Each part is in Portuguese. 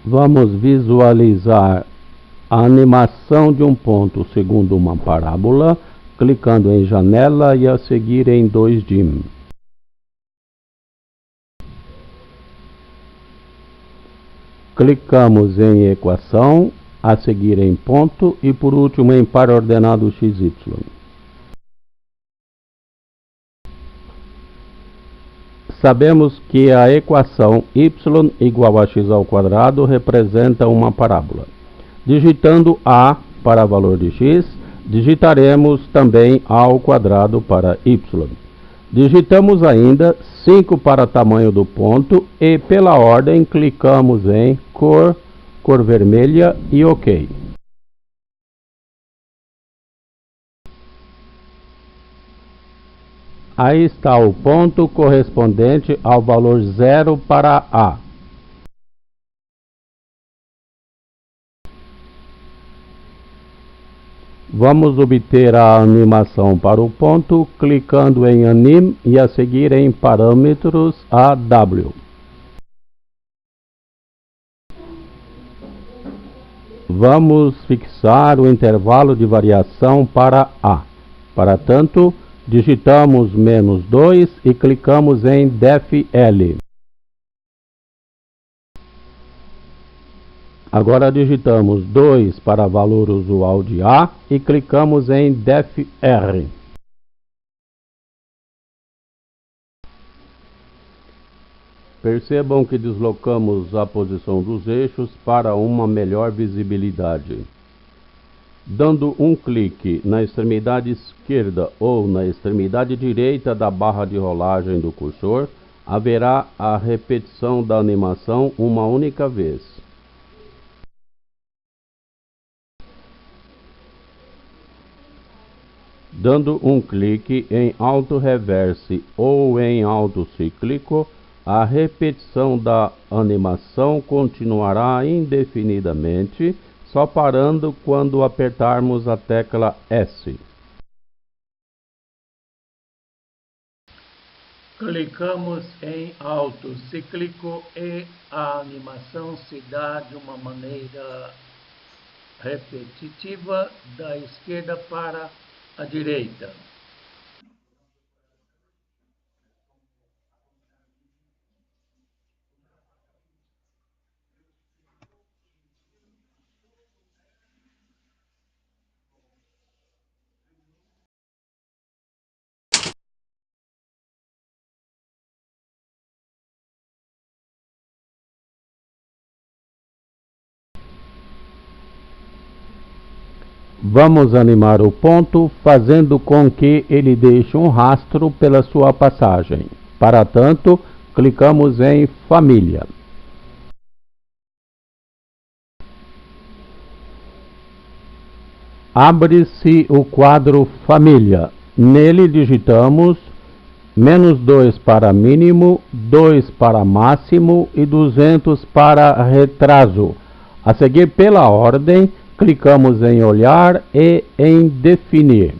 Vamos visualizar a animação de um ponto segundo uma parábola, clicando em janela e a seguir em 2dim. Clicamos em equação, a seguir em ponto e por último em par ordenado XY. Sabemos que a equação y igual a x ao quadrado representa uma parábola. Digitando a para valor de x, digitaremos também a ao quadrado para y. Digitamos ainda 5 para tamanho do ponto e pela ordem clicamos em cor vermelha e OK. Aí está o ponto correspondente ao valor 0 para A. Vamos obter a animação para o ponto clicando em Anim e a seguir em Parâmetros AW. Vamos fixar o intervalo de variação para A. Para tanto, digitamos -2 e clicamos em def-L. Agora digitamos 2 para valor usual de A e clicamos em def-R. Percebam que deslocamos a posição dos eixos para uma melhor visibilidade. Dando um clique na extremidade esquerda ou na extremidade direita da barra de rolagem do cursor, haverá a repetição da animação uma única vez. Dando um clique em Auto Reverse ou em Auto Cíclico, a repetição da animação continuará indefinidamente, só parando quando apertarmos a tecla S. Clicamos em Auto Cíclico e a animação se dá de uma maneira repetitiva da esquerda para a direita. Vamos animar o ponto, fazendo com que ele deixe um rastro pela sua passagem. Para tanto, clicamos em Família. Abre-se o quadro Família. Nele digitamos -2 para mínimo, 2 para máximo e 200 para retraso. A seguir, pela ordem, clicamos em Olhar e em Definir.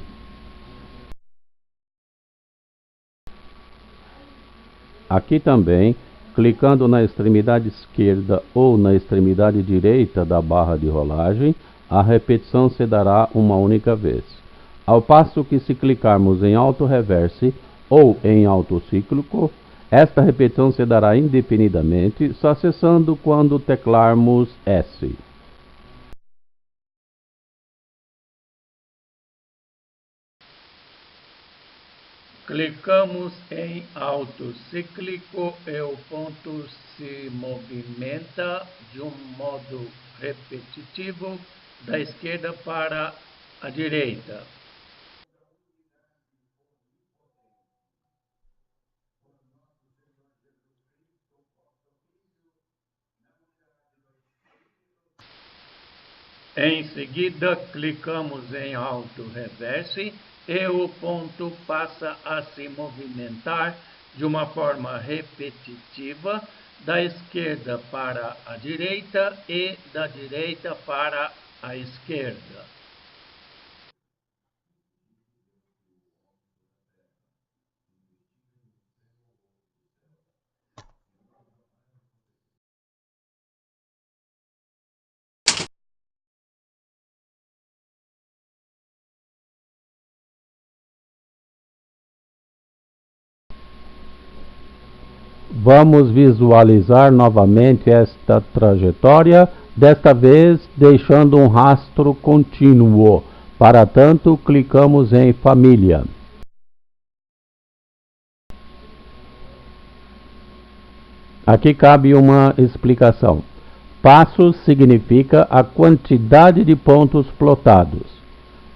Aqui também, clicando na extremidade esquerda ou na extremidade direita da barra de rolagem, a repetição se dará uma única vez. Ao passo que se clicarmos em Auto Reverse ou em Auto Cíclico, esta repetição se dará indefinidamente, só cessando quando teclarmos S. Clicamos em Auto Cíclico e o ponto se movimenta de um modo repetitivo da esquerda para a direita. Em seguida, clicamos em Auto Reverse e o ponto passa a se movimentar de uma forma repetitiva da esquerda para a direita e da direita para a esquerda. Vamos visualizar novamente esta trajetória, desta vez deixando um rastro contínuo. Para tanto, clicamos em Família. Aqui cabe uma explicação. Passos significa a quantidade de pontos plotados.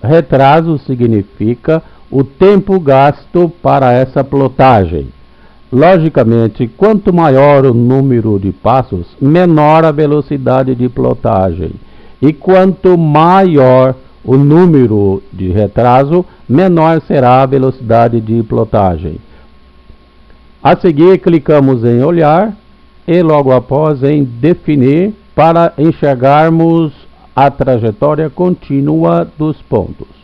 Retraso significa o tempo gasto para essa plotagem. Logicamente, quanto maior o número de passos, menor a velocidade de plotagem. E quanto maior o número de retraso, menor será a velocidade de plotagem. A seguir, clicamos em Olhar e logo após em Definir para enxergarmos a trajetória contínua dos pontos.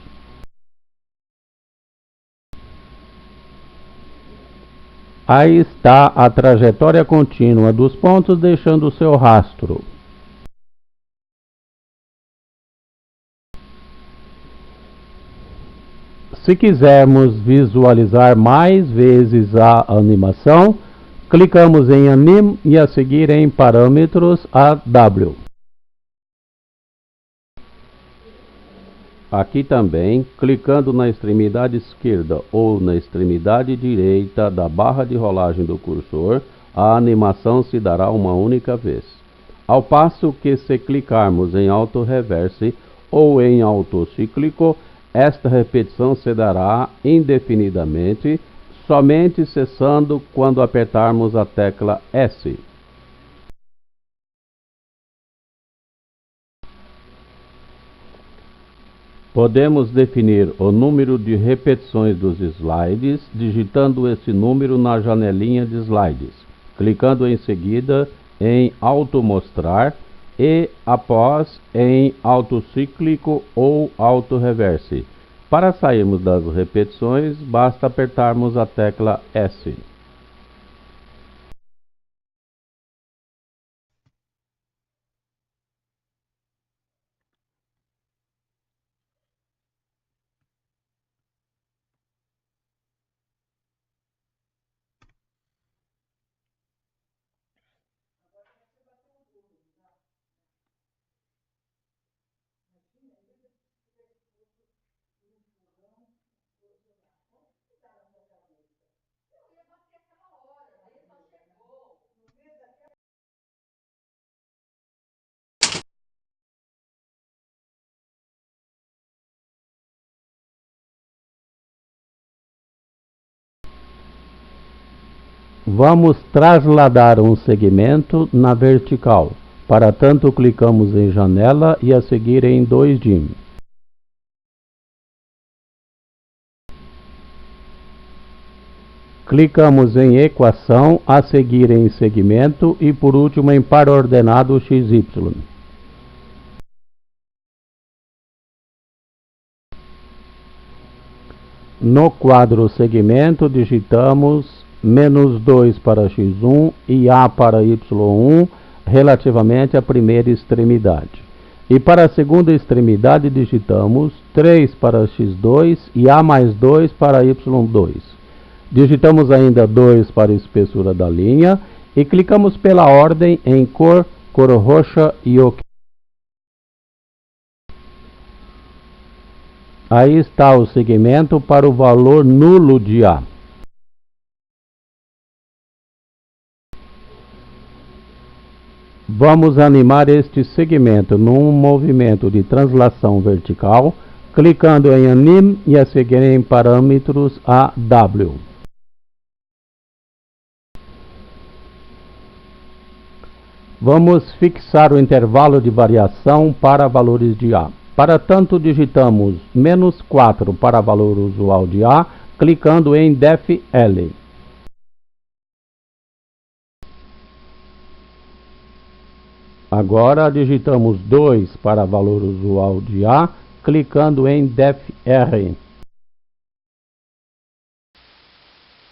Aí está a trajetória contínua dos pontos, deixando o seu rastro. Se quisermos visualizar mais vezes a animação, clicamos em Anime e a seguir em Parâmetros AW. Aqui também, clicando na extremidade esquerda ou na extremidade direita da barra de rolagem do cursor, a animação se dará uma única vez. Ao passo que se clicarmos em Auto Reverse ou em Auto Cíclico, esta repetição se dará indefinidamente, somente cessando quando apertarmos a tecla S. Podemos definir o número de repetições dos slides digitando esse número na janelinha de slides, clicando em seguida em Auto Mostrar e após em Auto Cíclico ou Auto Reverse. Para sairmos das repetições, basta apertarmos a tecla S. Vamos trasladar um segmento na vertical. Para tanto, clicamos em Janela e a seguir em 2dim. Clicamos em Equação, a seguir em Segmento e por último em Par Ordenado XY. No quadro Segmento, digitamos -2 para x1 e A para y1 relativamente à primeira extremidade. E para a segunda extremidade digitamos 3 para x2 e A mais 2 para y2. Digitamos ainda 2 para a espessura da linha e clicamos pela ordem em cor roxa e OK. Aí está o segmento para o valor nulo de A. Vamos animar este segmento num movimento de translação vertical, clicando em Anime e a seguir em Parâmetros AW. Vamos fixar o intervalo de variação para valores de A. Para tanto, digitamos -4 para valor usual de A, clicando em def L. Agora digitamos 2 para valor usual de A, clicando em def R.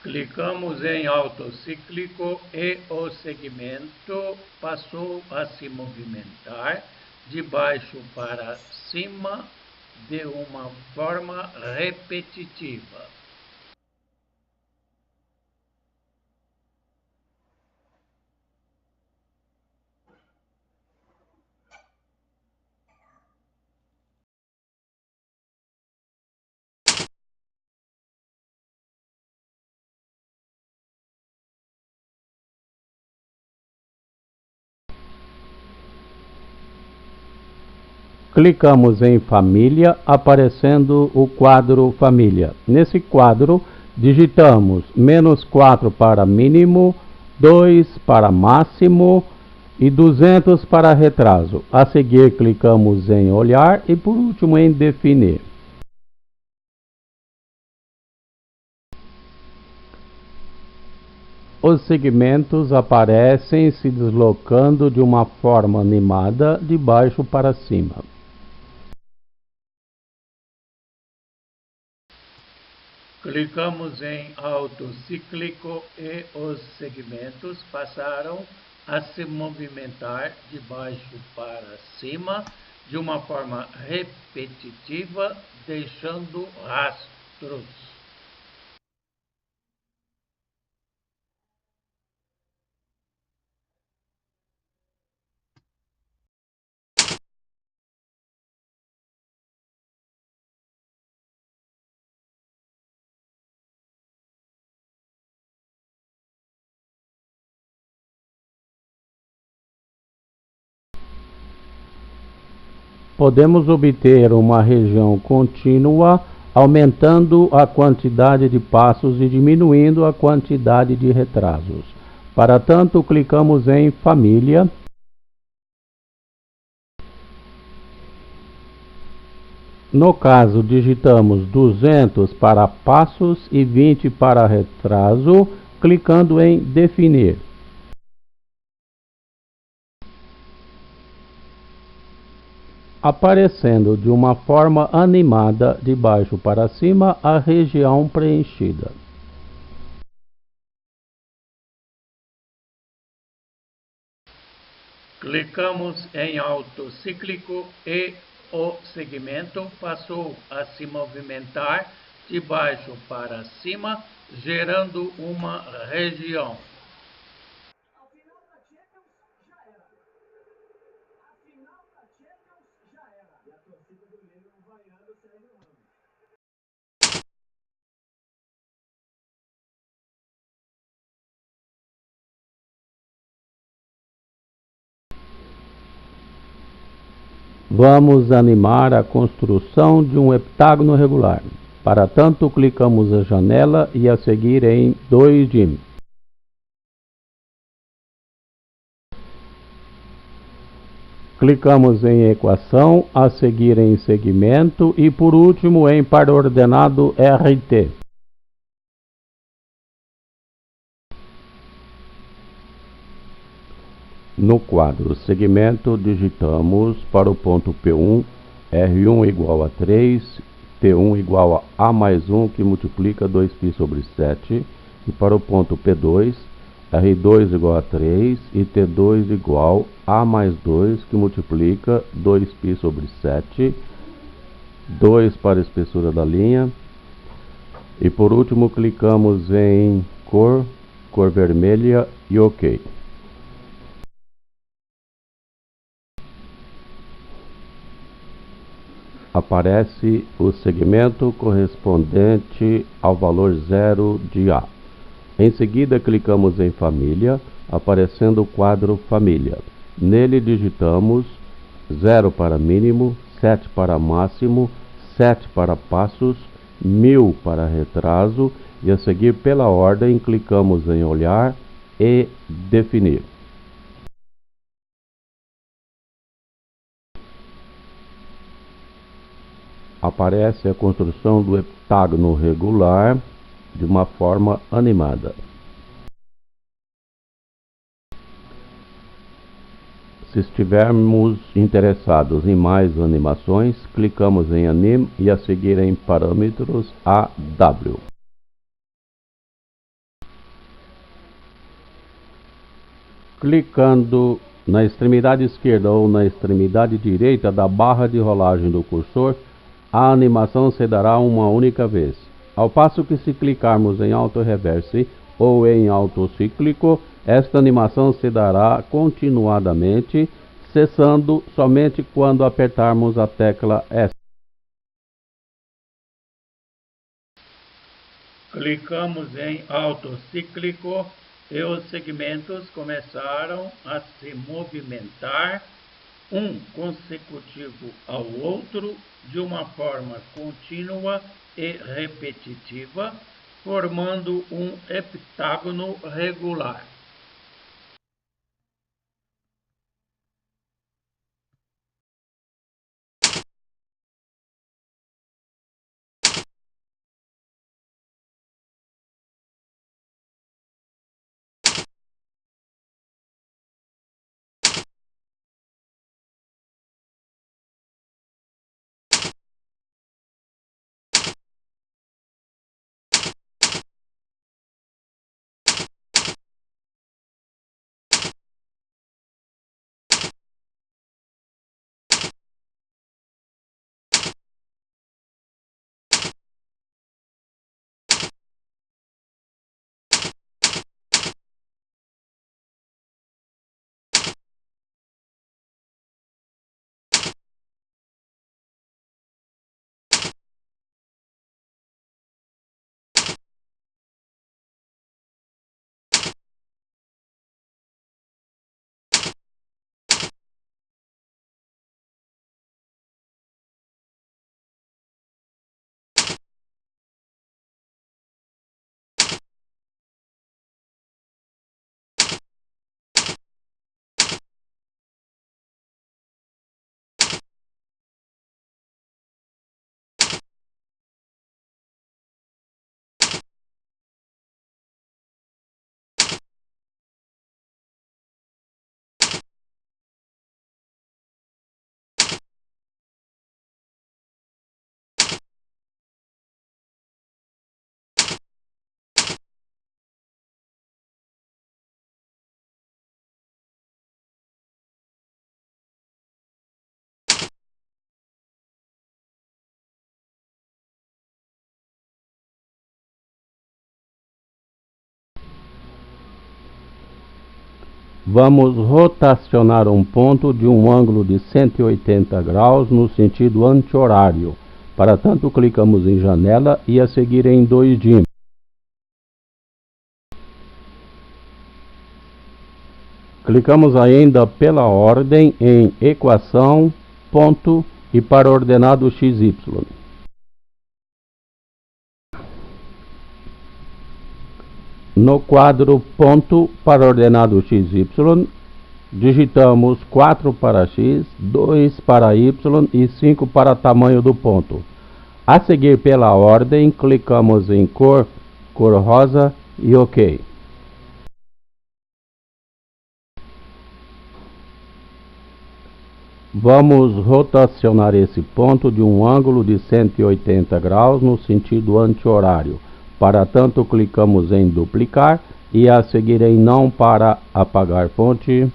Clicamos em autocíclico e o segmento passou a se movimentar de baixo para cima de uma forma repetitiva. Clicamos em Família, aparecendo o quadro Família. Nesse quadro, digitamos -4 para mínimo, 2 para máximo e 200 para retraso. A seguir, clicamos em Olhar e, por último, em Definir. Os segmentos aparecem se deslocando de uma forma animada de baixo para cima. Clicamos em autocíclico e os segmentos passaram a se movimentar de baixo para cima de uma forma repetitiva, deixando rastros. Podemos obter uma região contínua, aumentando a quantidade de passos e diminuindo a quantidade de retrasos. Para tanto, clicamos em Família. No caso, digitamos 200 para passos e 20 para retraso, clicando em Definir. Aparecendo de uma forma animada de baixo para cima a região preenchida. Clicamos em autocíclico e o segmento passou a se movimentar de baixo para cima, gerando uma região. Vamos animar a construção de um heptágono regular. Para tanto, clicamos a janela e a seguir em 2D. Clicamos em Equação, a seguir em Segmento e, por último, em Par ordenado RT. No quadro Segmento, digitamos para o ponto P1, R1 igual a 3, T1 igual a mais 1, que multiplica 2π sobre 7, e para o ponto P2, R2 igual a 3 e T2 igual a mais 2, que multiplica 2π sobre 7, 2 para a espessura da linha, e por último clicamos em cor vermelha e OK. Aparece o segmento correspondente ao valor 0 de A. Em seguida, clicamos em Família, aparecendo o quadro Família. Nele digitamos 0 para mínimo, 7 para máximo, 7 para passos, 1000 para retraso e a seguir pela ordem clicamos em Olhar e Definir. aparece a construção do heptágono regular de uma forma animada. Se estivermos interessados em mais animações, clicamos em Anime e a seguir em Parâmetros AW. Clicando na extremidade esquerda ou na extremidade direita da barra de rolagem do cursor, a animação se dará uma única vez. Ao passo que se clicarmos em Auto Reverse ou em autocíclico, esta animação se dará continuadamente, cessando somente quando apertarmos a tecla S. Clicamos em autocíclico e os segmentos começaram a se movimentar, um consecutivo ao outro, de uma forma contínua e repetitiva, formando um heptágono regular. Vamos rotacionar um ponto de um ângulo de 180 graus no sentido anti-horário. Para tanto, clicamos em Janela e a seguir em 2D. Clicamos ainda pela ordem em Equação, ponto e para ordenado XY. No quadro ponto para ordenado XY, digitamos 4 para X, 2 para Y e 5 para tamanho do ponto. A seguir pela ordem, clicamos em cor rosa e OK. Vamos rotacionar esse ponto de um ângulo de 180 graus no sentido anti-horário. Para tanto, clicamos em duplicar e a seguir em não para apagar fonte.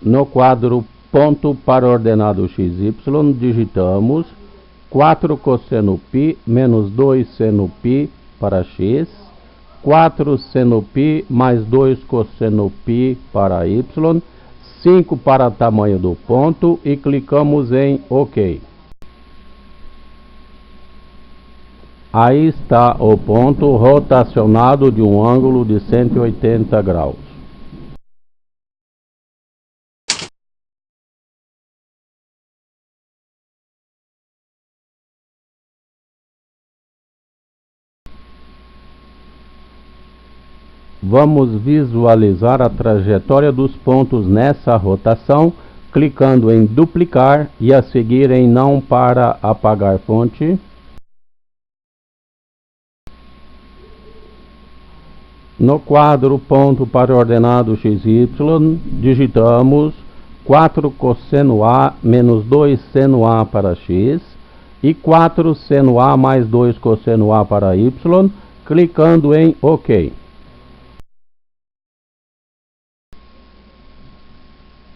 No quadro ponto para ordenado XY, digitamos 4 cosseno π menos 2 seno π para X, 4 seno π mais 2 cosseno π para Y, 5 para tamanho do ponto e clicamos em OK. Aí está o ponto rotacionado de um ângulo de 180 graus. Vamos visualizar a trajetória dos pontos nessa rotação, clicando em duplicar e a seguir em não para apagar fonte. No quadro ponto para ordenado XY, digitamos 4 cosseno A menos 2 seno A para X e 4 seno A mais 2 cosseno A para Y, clicando em OK.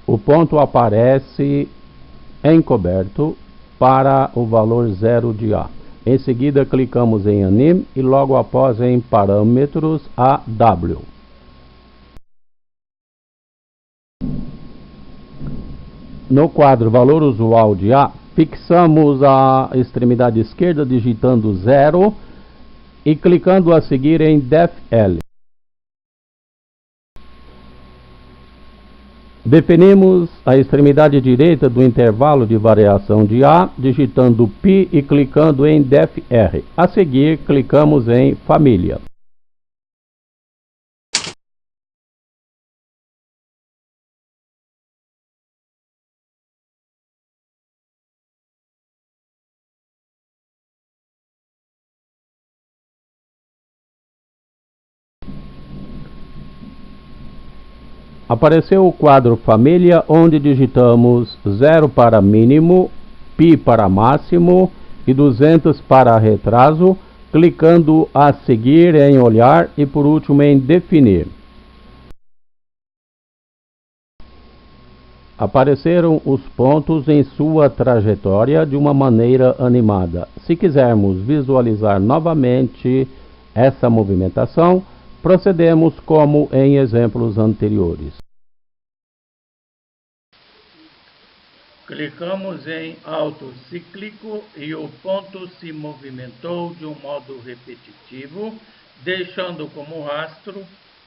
O ponto aparece encoberto para o valor 0 de A. Em seguida, clicamos em Anime e logo após em Parâmetros AW. No quadro Valor Usual de A, fixamos a extremidade esquerda digitando 0 e clicando a seguir em DEF-L. Definimos a extremidade direita do intervalo de variação de A, digitando π e clicando em DEF-R. A seguir, clicamos em Família. Apareceu o quadro Família, onde digitamos 0 para mínimo, π para máximo e 200 para retraso, clicando a seguir em Olhar e por último em Definir. Apareceram os pontos em sua trajetória de uma maneira animada. Se quisermos visualizar novamente essa movimentação, procedemos como em exemplos anteriores. Clicamos em autocíclico e o ponto se movimentou de um modo repetitivo, deixando como rastro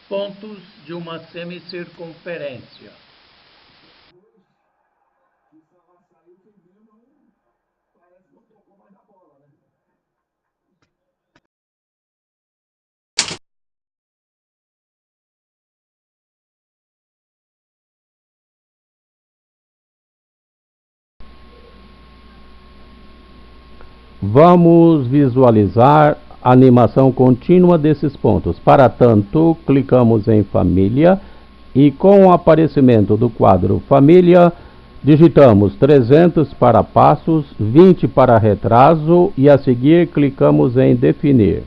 pontos de uma semicircunferência. Vamos visualizar a animação contínua desses pontos. Para tanto, clicamos em Família e com o aparecimento do quadro Família, digitamos 300 para passos, 20 para retraso e a seguir clicamos em Definir.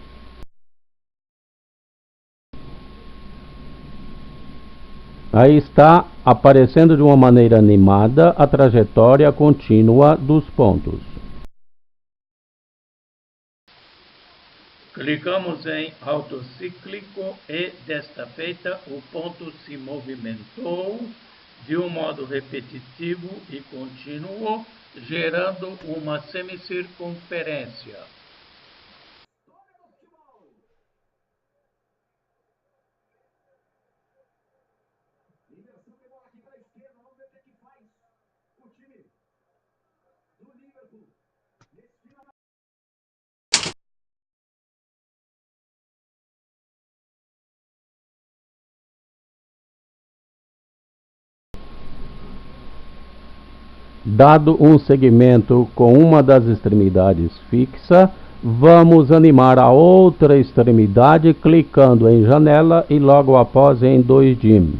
Aí está aparecendo de uma maneira animada a trajetória contínua dos pontos. Clicamos em autocíclico e, desta feita, o ponto se movimentou de um modo repetitivo e contínuo, gerando uma semicircunferência. Dado um segmento com uma das extremidades fixa, vamos animar a outra extremidade clicando em Janela e logo após em 2dim.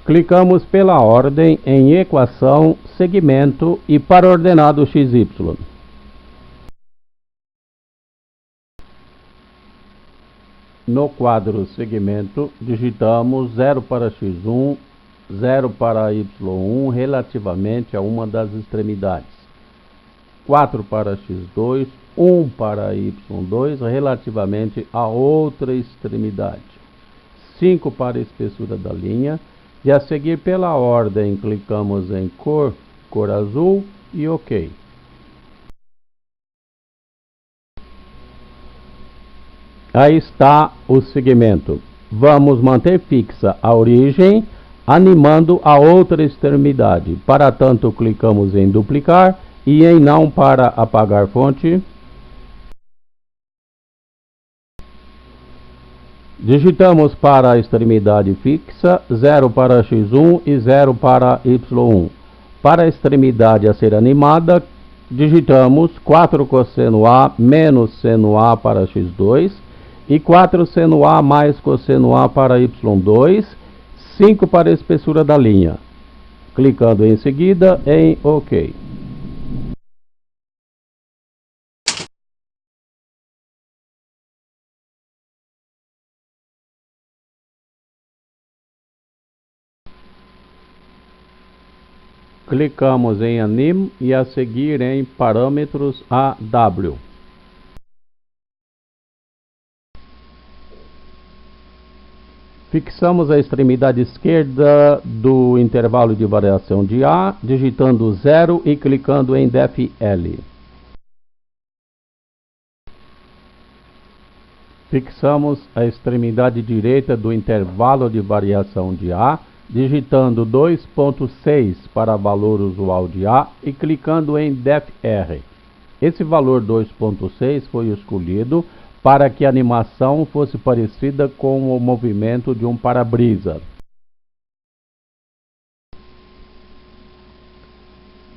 Clicamos pela ordem em Equação, Segmento e para ordenado XY. No quadro Segmento, digitamos 0 para x1, 0 para y1 relativamente a uma das extremidades, 4 para x2, 1 para y2 relativamente a outra extremidade, 5 para a espessura da linha e a seguir pela ordem clicamos em cor azul e OK. Aí está o segmento. Vamos manter fixa a origem, animando a outra extremidade. Para tanto, clicamos em duplicar e em não para apagar fonte. Digitamos para a extremidade fixa 0 para x1 e 0 para y1. Para a extremidade a ser animada, digitamos 4 cosseno A menos seno A para x2 e 4 seno A mais cosseno A para y2, 5 para a espessura da linha. Clicando em seguida em OK. Clicamos em Anime e a seguir em Parâmetros AW. Fixamos a extremidade esquerda do intervalo de variação de A, digitando 0 e clicando em DEF-L. Fixamos a extremidade direita do intervalo de variação de A, digitando 2.6 para valor usual de A e clicando em DEF-R. Esse valor 2.6 foi escolhido para que a animação fosse parecida com o movimento de um para-brisa.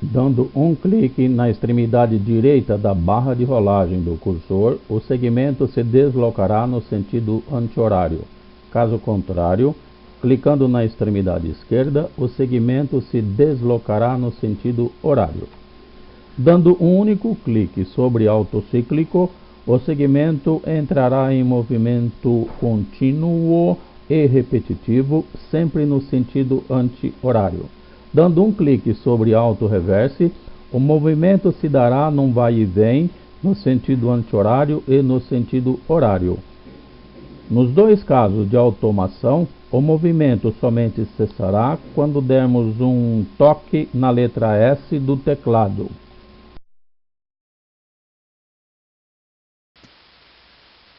Dando um clique na extremidade direita da barra de rolagem do cursor, o segmento se deslocará no sentido anti-horário. Caso contrário, clicando na extremidade esquerda, o segmento se deslocará no sentido horário. Dando um único clique sobre autocíclico, o segmento entrará em movimento contínuo e repetitivo, sempre no sentido anti-horário. Dando um clique sobre auto-reverse, o movimento se dará num vai e vem no sentido anti-horário e no sentido horário. Nos dois casos de automação, o movimento somente cessará quando dermos um toque na letra S do teclado.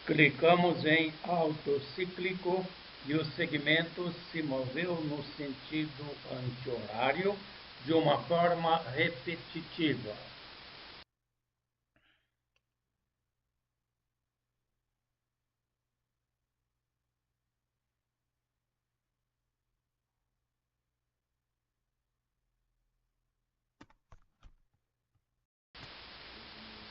Clicamos em autocíclico e o segmento se moveu no sentido anti-horário de uma forma repetitiva.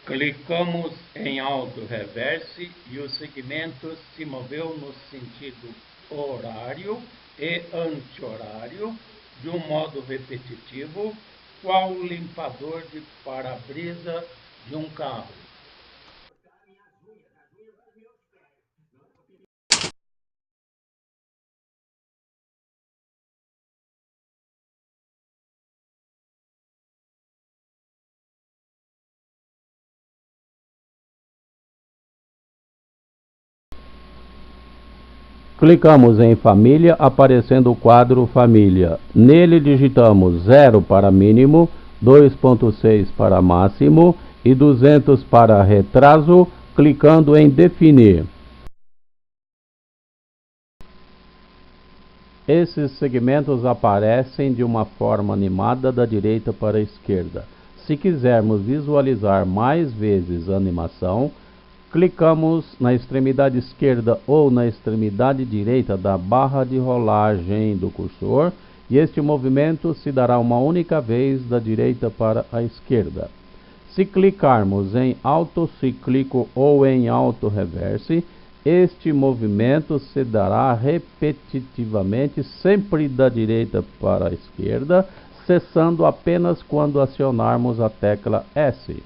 Clicamos em auto-reverse e o segmento se moveu no sentido horário e anti-horário de um modo repetitivo, qual o limpador de para-brisa de um carro. Clicamos em Família, aparecendo o quadro Família. Nele digitamos 0 para mínimo, 2.6 para máximo e 200 para retraso, clicando em Definir. Esses segmentos aparecem de uma forma animada da direita para a esquerda. Se quisermos visualizar mais vezes a animação, clicamos na extremidade esquerda ou na extremidade direita da barra de rolagem do cursor e este movimento se dará uma única vez da direita para a esquerda. Se clicarmos em autocíclico ou em auto-reverse, este movimento se dará repetitivamente sempre da direita para a esquerda, cessando apenas quando acionarmos a tecla S.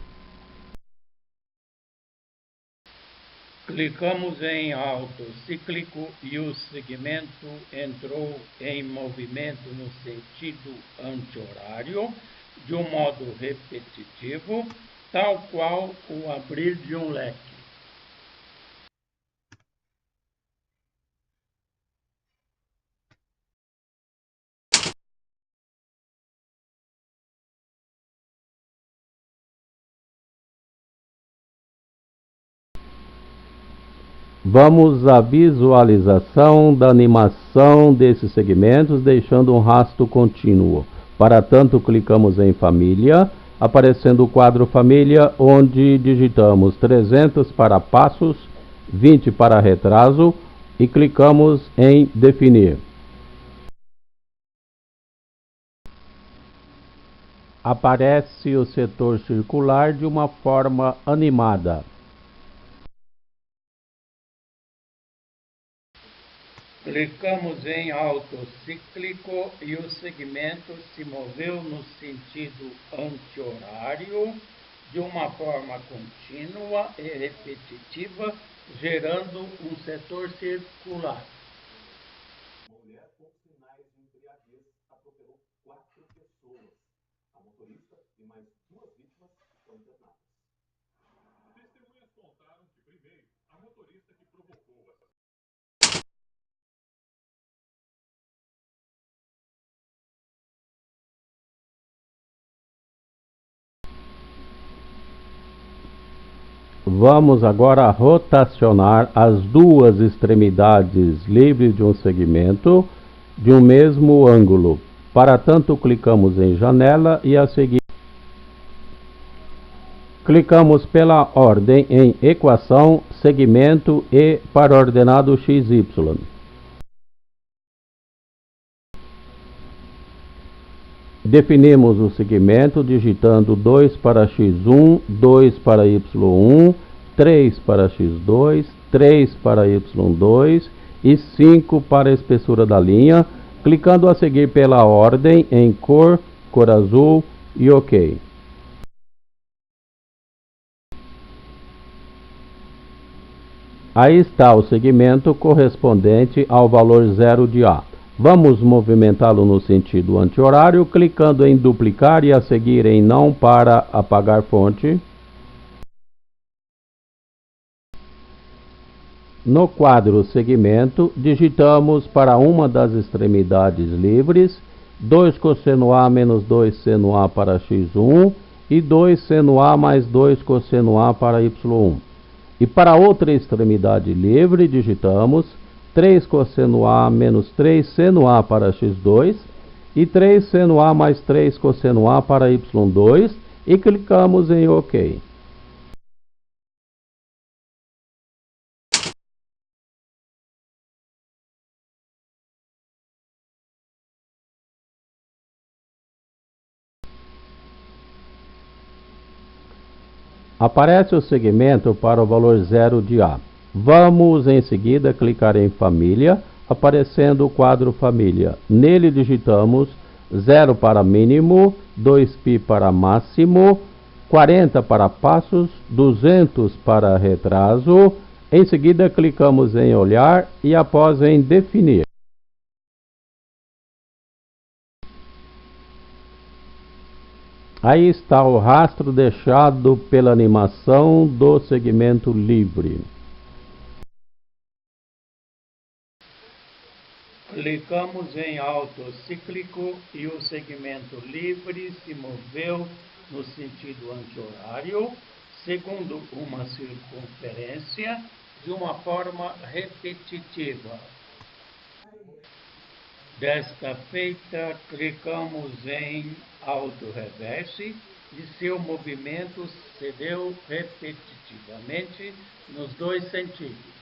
Clicamos em autocíclico e o segmento entrou em movimento no sentido anti-horário, de um modo repetitivo, tal qual o abrir de um leque. Vamos à visualização da animação desses segmentos, deixando um rastro contínuo. Para tanto, clicamos em Família, aparecendo o quadro Família, onde digitamos 300 para passos, 20 para retraso, e clicamos em definir. Aparece o setor circular de uma forma animada. Clicamos em alto cíclico e o segmento se moveu no sentido anti-horário de uma forma contínua e repetitiva, gerando um setor circular. Uma mulher com sinais de embriaguez atropelou 4 pessoas. A motorista e mais 2 vítimas foram internadas. Testemunhas contaram que, primeiro, a motorista que provocou essa Vamos agora rotacionar as duas extremidades livres de um segmento de um mesmo ângulo. Para tanto, clicamos em janela e a seguir clicamos pela ordem em equação, segmento e para ordenado XY. Definimos o segmento digitando 2 para x1, 2 para y1, 3 para x2, 3 para y2 e 5 para a espessura da linha, clicando a seguir pela ordem em cor, cor azul e OK. Aí está o segmento correspondente ao valor 0 de A. Vamos movimentá-lo no sentido anti-horário, clicando em duplicar e a seguir em não para apagar fonte. No quadro segmento, digitamos para uma das extremidades livres 2 cosseno A menos 2 seno A para x1 e 2 seno A mais 2 cosseno A para y1. E para outra extremidade livre, digitamos 3 cosseno A menos 3 seno A para x2 e 3 seno A mais 3 cosseno A para y2 e clicamos em OK. Aparece o segmento para o valor 0 de A. Vamos em seguida clicar em família, aparecendo o quadro família. Nele digitamos 0 para mínimo, 2π para máximo, 40 para passos, 200 para retraso. Em seguida clicamos em olhar e após em definir. Aí está o rastro deixado pela animação do segmento livre. Clicamos em alto cíclico e o segmento livre se moveu no sentido anti-horário, segundo uma circunferência, de uma forma repetitiva. Desta feita, clicamos em auto-reverse e seu movimento se deu repetitivamente nos dois sentidos.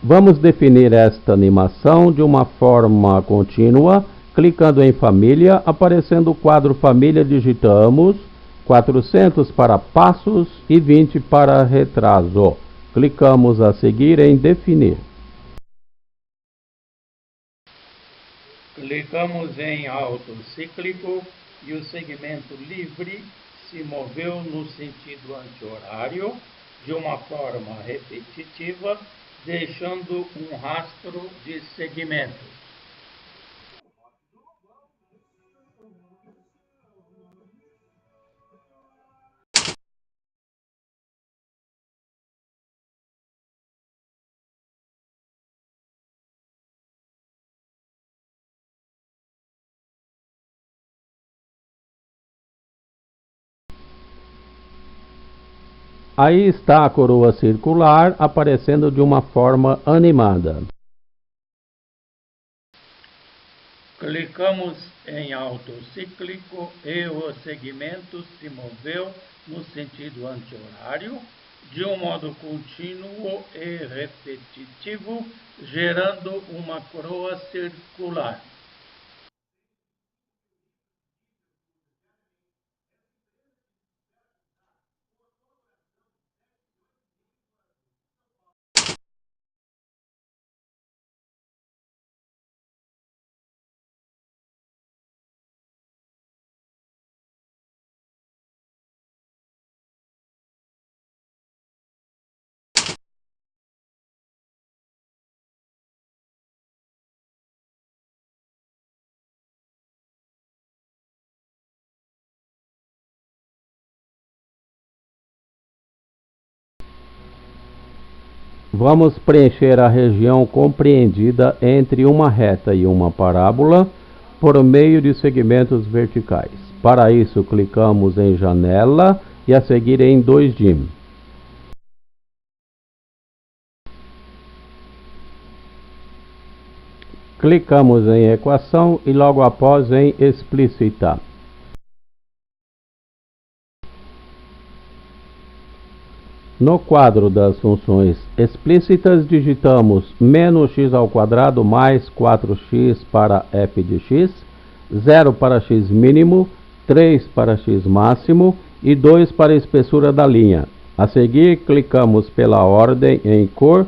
Vamos definir esta animação de uma forma contínua, clicando em família, aparecendo o quadro família, digitamos 400 para passos e 20 para retraso. Clicamos a seguir em definir. Clicamos em alto cíclico e o segmento livre se moveu no sentido anti-horário de uma forma repetitiva, deixando um rastro de segmentos. Aí está a coroa circular aparecendo de uma forma animada. Clicamos em autocíclico e o segmento se moveu no sentido anti-horário, de um modo contínuo e repetitivo, gerando uma coroa circular. Vamos preencher a região compreendida entre uma reta e uma parábola por meio de segmentos verticais. Para isso, clicamos em Janela e a seguir em 2dim. Clicamos em Equação e logo após em Explicitar. No quadro das funções explícitas, digitamos menos x ao quadrado mais 4x para f de x, 0 para x mínimo, 3 para x máximo e 2 para a espessura da linha. A seguir, clicamos pela ordem em cor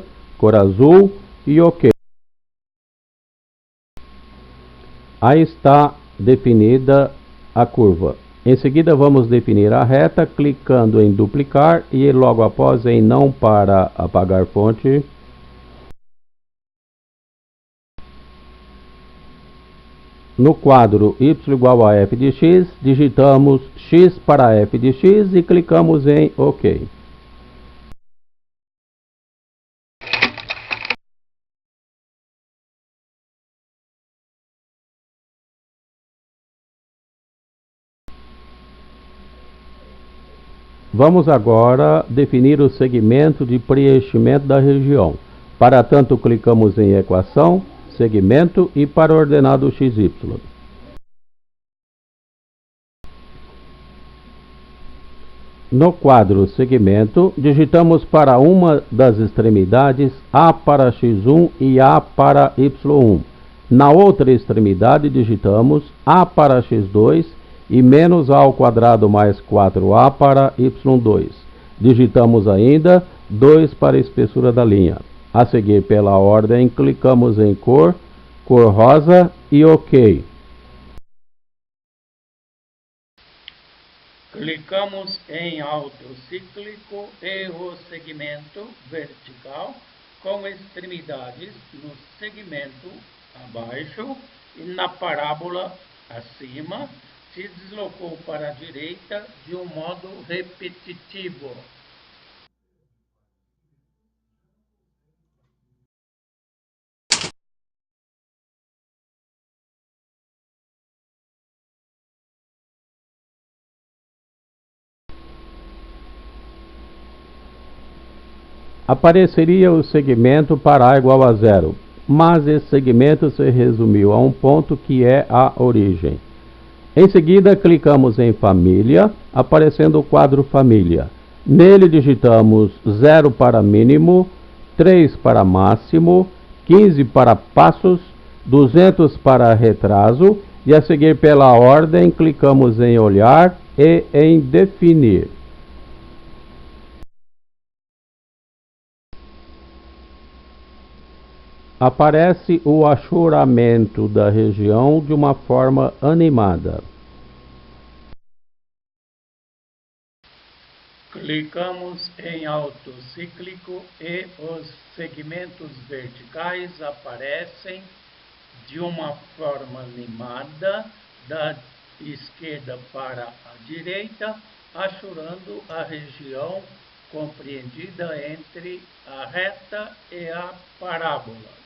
azul e OK. Aí está definida a curva. Em seguida, vamos definir a reta, clicando em duplicar e logo após em não para apagar fonte. No quadro y igual a f de x, digitamos x para f de x e clicamos em OK. Vamos agora definir o segmento de preenchimento da região. Para tanto, clicamos em Equação, Segmento e para ordenado XY. No quadro Segmento, digitamos para uma das extremidades A para x1 e A para y1. Na outra extremidade, digitamos A para x2 e menos A ao quadrado mais 4A para y2. Digitamos ainda 2 para a espessura da linha. A seguir, pela ordem, clicamos em cor rosa e OK. Clicamos em autocíclico e o segmento vertical com extremidades no segmento abaixo e na parábola acima se deslocou para a direita de um modo repetitivo. Apareceria o segmento para A igual a 0, mas esse segmento se resumiu a um ponto que é a origem. Em seguida, clicamos em Família, aparecendo o quadro Família. Nele digitamos 0 para mínimo, 3 para máximo, 15 para passos, 200 para retraso e a seguir pela ordem clicamos em Olhar e em Definir. Aparece o achoramento da região de uma forma animada. Clicamos em autocíclico e os segmentos verticais aparecem de uma forma animada da esquerda para a direita, achorando a região compreendida entre a reta e a parábola.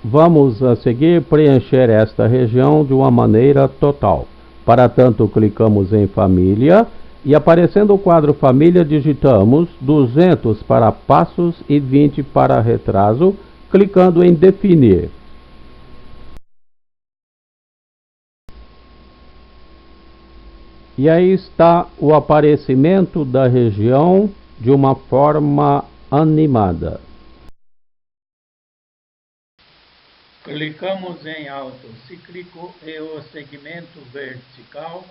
Vamos a seguir preencher esta região de uma maneira total. Para tanto, clicamos em Família e aparecendo o quadro Família, digitamos 200 para passos e 20 para retraso, clicando em Definir. E aí está o aparecimento da região de uma forma animada. Clicamos em alto. Se clicou e o segmento vertical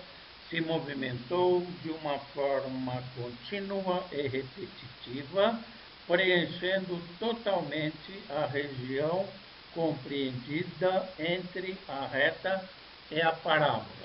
se movimentou de uma forma contínua e repetitiva, preenchendo totalmente a região compreendida entre a reta e a parábola.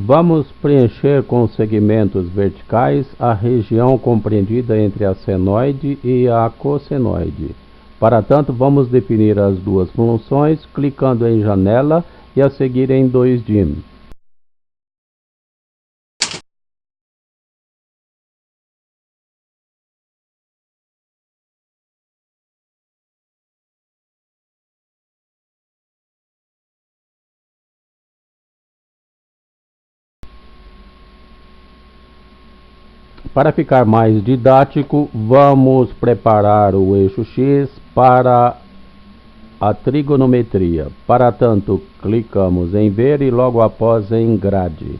Vamos preencher com segmentos verticais a região compreendida entre a senoide e a cossenoide. Para tanto, vamos definir as duas funções, clicando em Janela e a seguir em 2dim. Para ficar mais didático, vamos preparar o eixo X para a trigonometria. Para tanto, clicamos em Ver e logo após em Grade.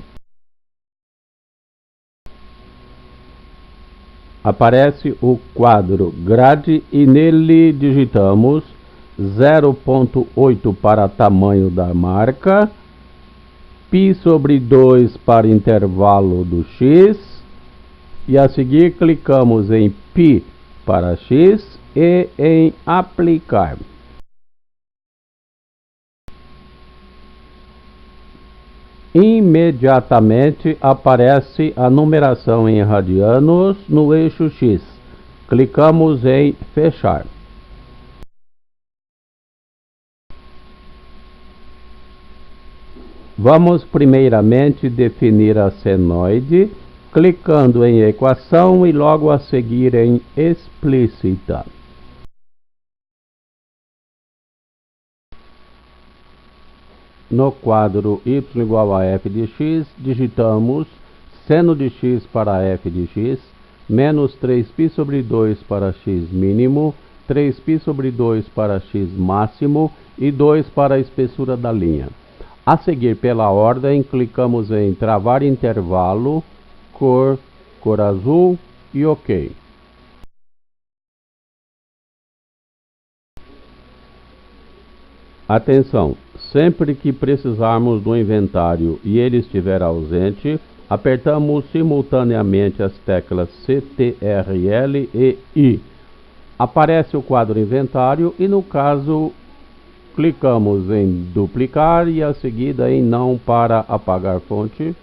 Aparece o quadro Grade e nele digitamos 0,8 para tamanho da marca, π/2 para intervalo do X, e a seguir clicamos em π para X e em Aplicar. Imediatamente aparece a numeração em radianos no eixo X. Clicamos em Fechar. Vamos primeiramente definir a senoide, clicando em Equação e logo a seguir em Explícita. No quadro y igual a f de x, digitamos seno de x para f de x, menos 3π/2 para x mínimo, 3π/2 para x máximo e 2 para a espessura da linha. A seguir, pela ordem, clicamos em Travar intervalo, cor azul e OK. Atenção! Sempre que precisarmos do inventário e ele estiver ausente, apertamos simultaneamente as teclas CTRL e I. Aparece o quadro Inventário e, no caso, clicamos em Duplicar e a seguida em Não para apagar fonte.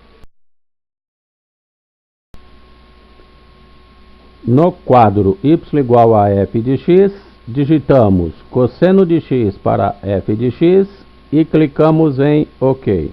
No quadro y igual a f de x, digitamos cosseno de x para f de x e clicamos em OK.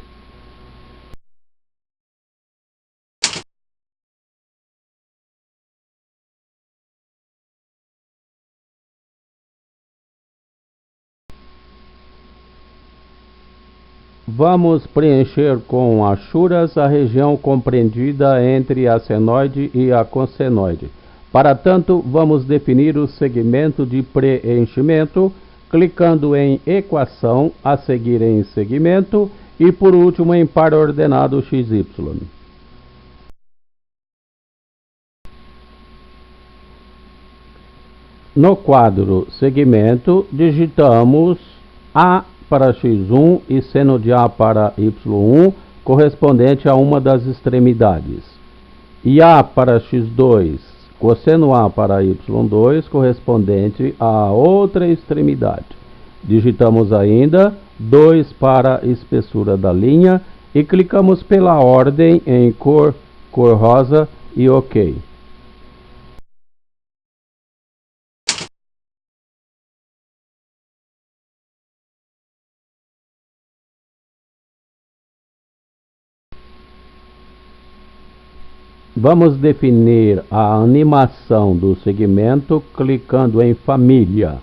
Vamos preencher com achuras a região compreendida entre a senoide e a cossenoide. Para tanto, vamos definir o segmento de preenchimento, clicando em Equação, a seguir em Segmento e por último em Par ordenado XY. No quadro Segmento, digitamos A para x1 e seno de A para y1, correspondente a uma das extremidades. E A para x2, cosseno A para y2, correspondente à outra extremidade. Digitamos ainda 2 para a espessura da linha e clicamos pela ordem em cor rosa e OK. Vamos definir a animação do segmento clicando em Família.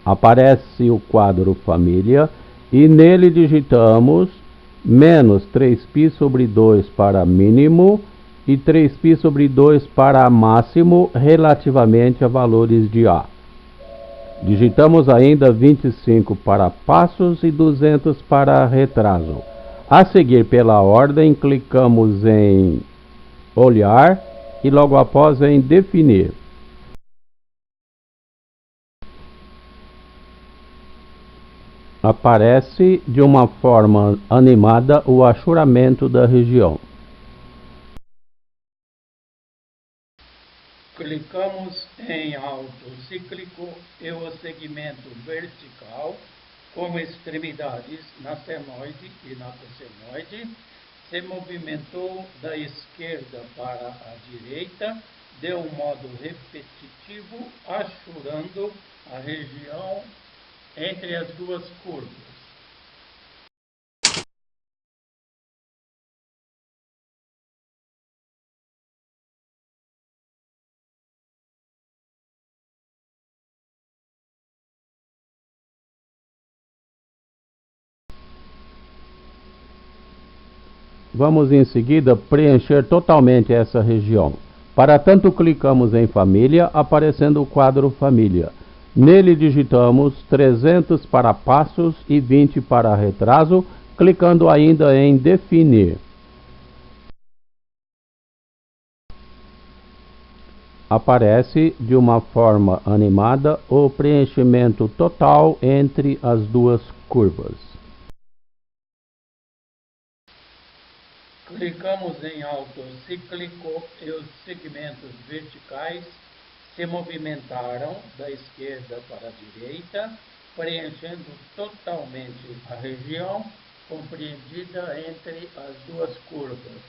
Aparece o quadro Família e nele digitamos menos 3π sobre 2 para mínimo e 3π sobre 2 para máximo relativamente a valores de A. Digitamos ainda 25 para passos e 200 para retraso. A seguir, pela ordem, clicamos em Olhar e logo após em Definir. Aparece de uma forma animada o achuramento da região. Clicamos em alto cíclico e o segmento vertical com extremidades na senoide e na cossenoide se movimentou da esquerda para a direita de um modo repetitivo, achurando a região entre as duas curvas. Vamos em seguida preencher totalmente essa região. Para tanto, clicamos em Família, aparecendo o quadro Família. Nele digitamos 300 para passos e 20 para retraso, clicando ainda em Definir. Aparece de uma forma animada o preenchimento total entre as duas curvas. Clicamos em alto cíclico e os segmentos verticais se movimentaram da esquerda para a direita, preenchendo totalmente a região compreendida entre as duas curvas.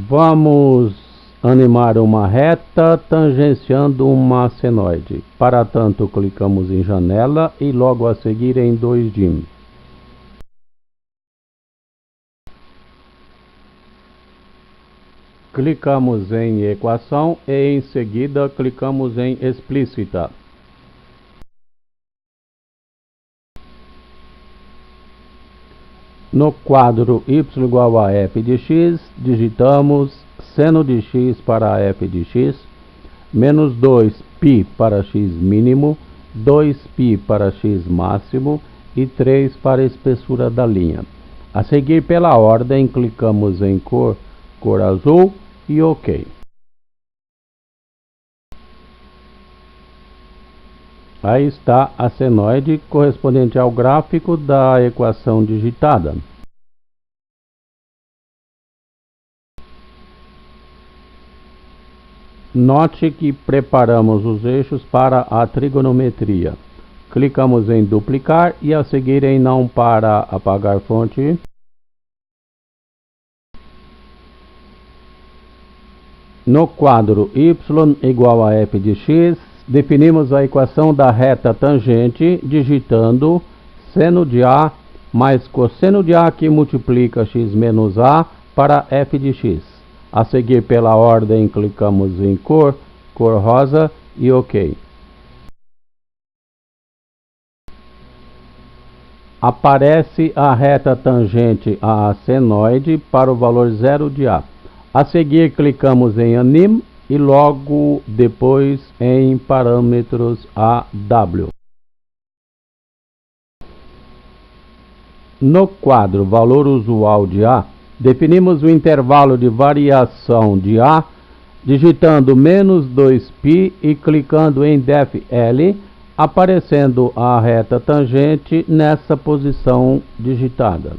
Vamos animar uma reta tangenciando uma senoide. Para tanto, clicamos em Janela e logo a seguir em 2dim. Clicamos em Equação e em seguida clicamos em Explícita. No quadro y igual a f de x, digitamos seno de x para f de x, menos 2π para x mínimo, 2π para x máximo e 3 para a espessura da linha. A seguir, pela ordem, clicamos em cor azul e OK. Aí está a senoide correspondente ao gráfico da equação digitada. Note que preparamos os eixos para a trigonometria. Clicamos em duplicar e a seguir em não para apagar fonte. No quadro y igual a f de x, definimos a equação da reta tangente digitando seno de A mais cosseno de A que multiplica x menos A para f de x. A seguir, pela ordem, clicamos em cor rosa e OK. Aparece a reta tangente à senoide para o valor 0 de A. A seguir, clicamos em Anim e logo depois em Parâmetros AW. No quadro Valor Usual de A, definimos o intervalo de variação de A, digitando menos 2π e clicando em def L aparecendo a reta tangente nessa posição digitada.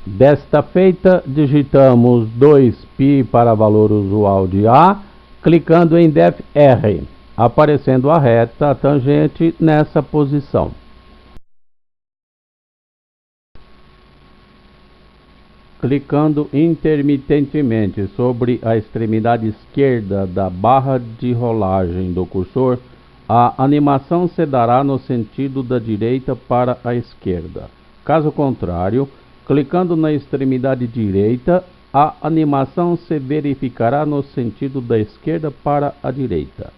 Desta feita, digitamos 2π para valor usual de A, clicando em def-R, aparecendo a reta tangente nessa posição. Clicando intermitentemente sobre a extremidade esquerda da barra de rolagem do cursor, a animação se dará no sentido da direita para a esquerda. Caso contrário, clicando na extremidade direita, a animação se verificará no sentido da esquerda para a direita.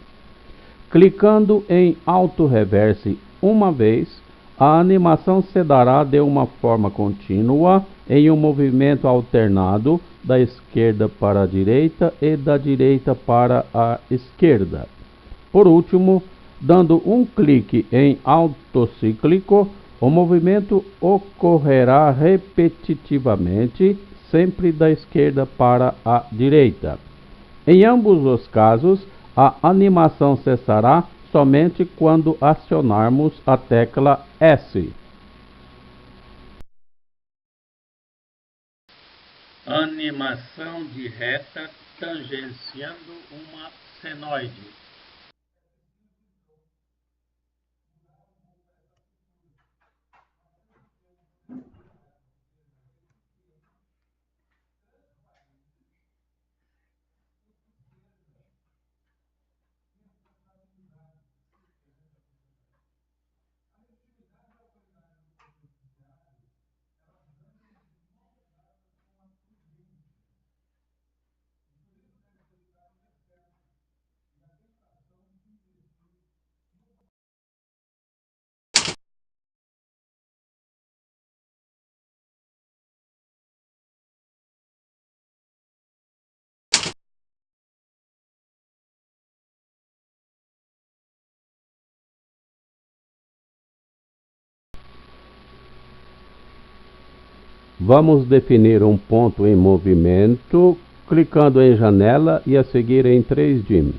Clicando em Auto Reverse uma vez, a animação se dará de uma forma contínua em um movimento alternado da esquerda para a direita e da direita para a esquerda. Por último, dando um clique em autocíclico, o movimento ocorrerá repetitivamente, sempre da esquerda para a direita. Em ambos os casos, a animação cessará somente quando acionarmos a tecla S. Animação de reta tangenciando uma senoide. Vamos definir um ponto em movimento, clicando em janela e a seguir em 3D.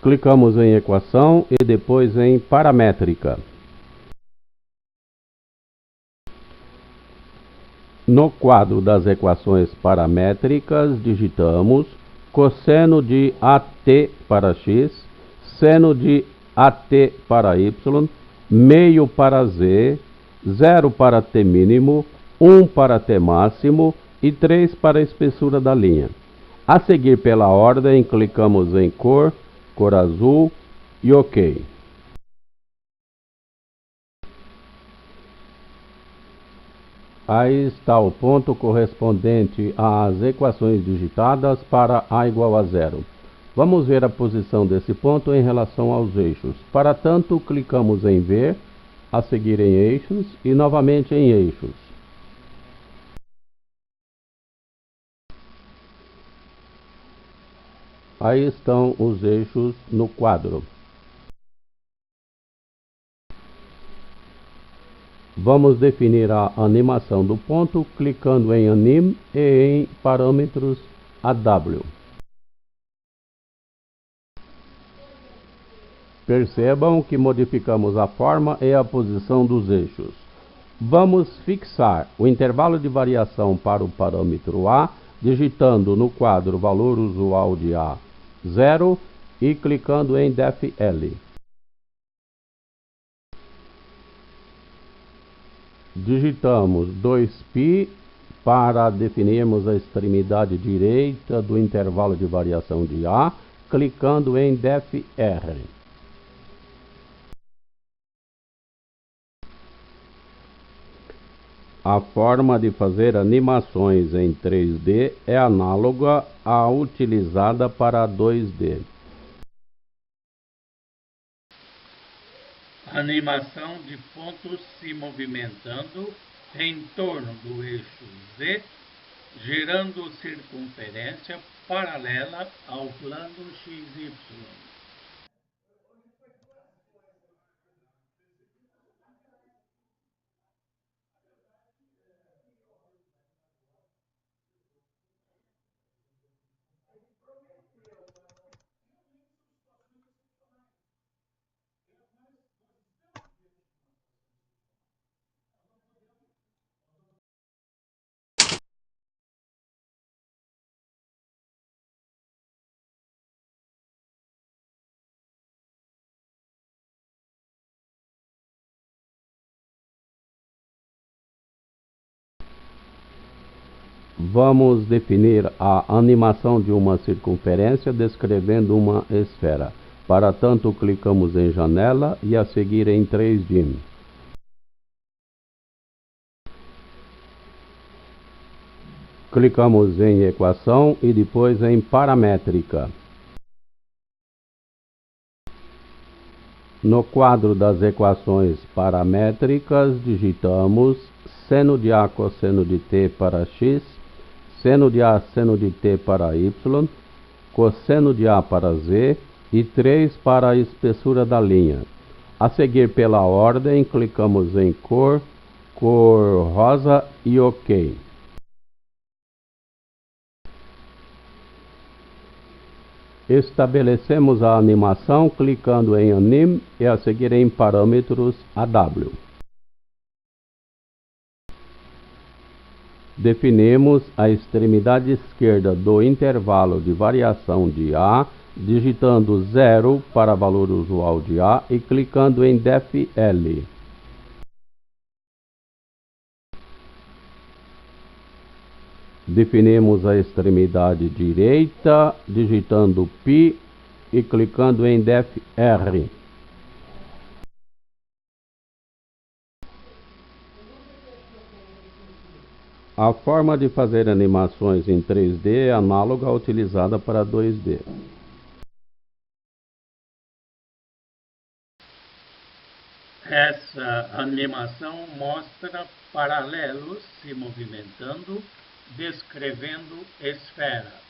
Clicamos em equação e depois em paramétrica. No quadro das equações paramétricas, digitamos cosseno de AT para x, seno de AT para y, meio para z, 0 para t mínimo, 1 para t máximo e 3 para a espessura da linha. A seguir pela ordem, clicamos em cor azul e OK. Aí está o ponto correspondente às equações digitadas para A igual a 0. Vamos ver a posição desse ponto em relação aos eixos. Para tanto, clicamos em Ver, a seguir em Eixos e novamente em Eixos. Aí estão os eixos no quadro. Vamos definir a animação do ponto clicando em Anim e em Parâmetros AW. Percebam que modificamos a forma e a posição dos eixos. Vamos fixar o intervalo de variação para o parâmetro A, digitando no quadro valor usual de A 0 e clicando em def-L. Digitamos 2π para definirmos a extremidade direita do intervalo de variação de A, clicando em def-R. A forma de fazer animações em 3D é análoga à utilizada para 2D. Animação de pontos se movimentando em torno do eixo Z, gerando circunferência paralela ao plano XY. vamos definir a animação de uma circunferência descrevendo uma esfera. Para tanto, clicamos em Janela e a seguir em 3D. Clicamos em Equação e depois em Paramétrica. No quadro das equações paramétricas, digitamos seno de A cosseno de t para x, seno de A seno de t para y, cosseno de A para z e 3 para a espessura da linha. A seguir pela ordem, clicamos em cor rosa e OK. Estabelecemos a animação clicando em Anime e a seguir em Parâmetros AW. Definimos a extremidade esquerda do intervalo de variação de A, digitando 0 para valor usual de A e clicando em Def L. Definimos a extremidade direita, digitando π e clicando em Def R. A forma de fazer animações em 3D é análoga à utilizada para 2D. Essa animação mostra paralelos se movimentando, descrevendo esfera.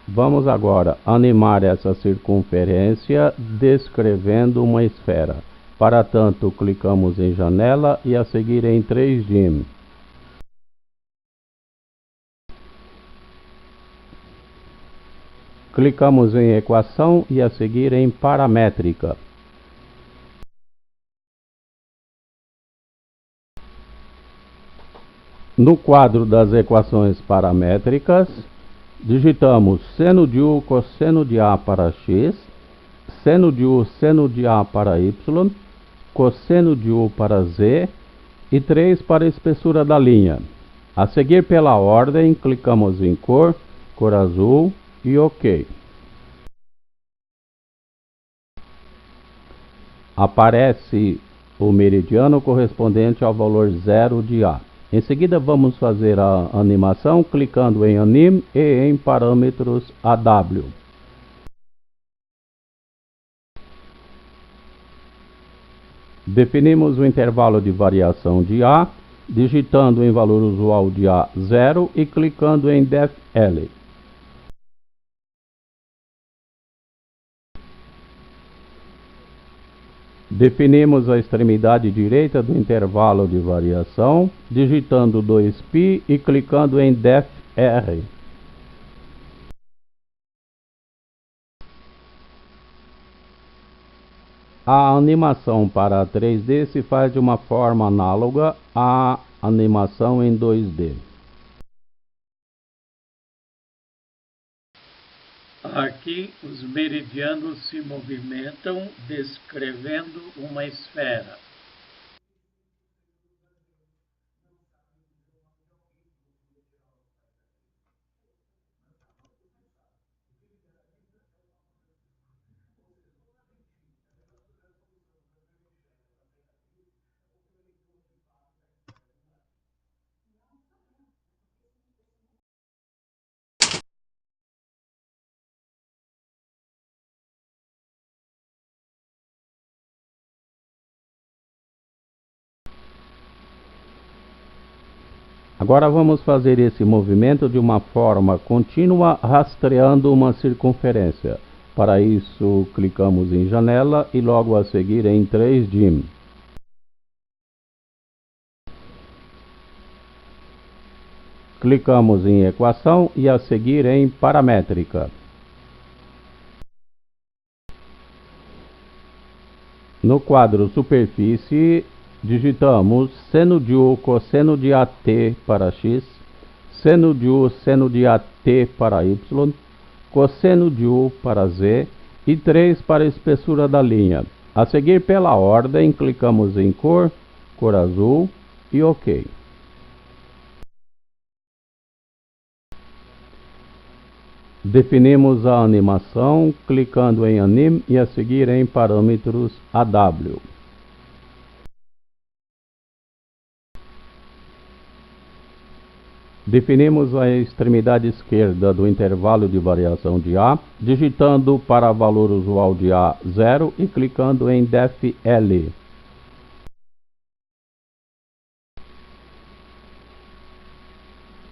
Vamos agora animar essa circunferência descrevendo uma esfera. Para tanto, clicamos em Janela e a seguir em 3D. Clicamos em Equação e a seguir em Paramétrica. No quadro das equações paramétricas, digitamos seno de U cosseno de A para x, seno de U seno de A para y, cosseno de U para z e 3 para a espessura da linha. A seguir pela ordem, clicamos em cor azul e OK. Aparece o meridiano correspondente ao valor 0 de A. Em seguida, vamos fazer a animação clicando em Anime e em Parâmetros AW. Definimos o intervalo de variação de A, digitando em valor usual de A 0 e clicando em Def L. Definimos a extremidade direita do intervalo de variação, digitando 2π e clicando em Def R. A animação para 3D se faz de uma forma análoga à animação em 2D. Aqui, os meridianos se movimentam, descrevendo uma esfera. Agora vamos fazer esse movimento de uma forma contínua, rastreando uma circunferência. Para isso, clicamos em Janela e logo a seguir em 3D. Clicamos em equação e a seguir em paramétrica. No quadro superfície, digitamos seno de U cosseno de AT para x, seno de U seno de AT para y, cosseno de U para z e 3 para a espessura da linha. A seguir pela ordem, clicamos em cor azul e OK. Definimos a animação clicando em Anime e a seguir em parâmetros AW. Definimos a extremidade esquerda do intervalo de variação de A, digitando para valor usual de A 0 e clicando em def L.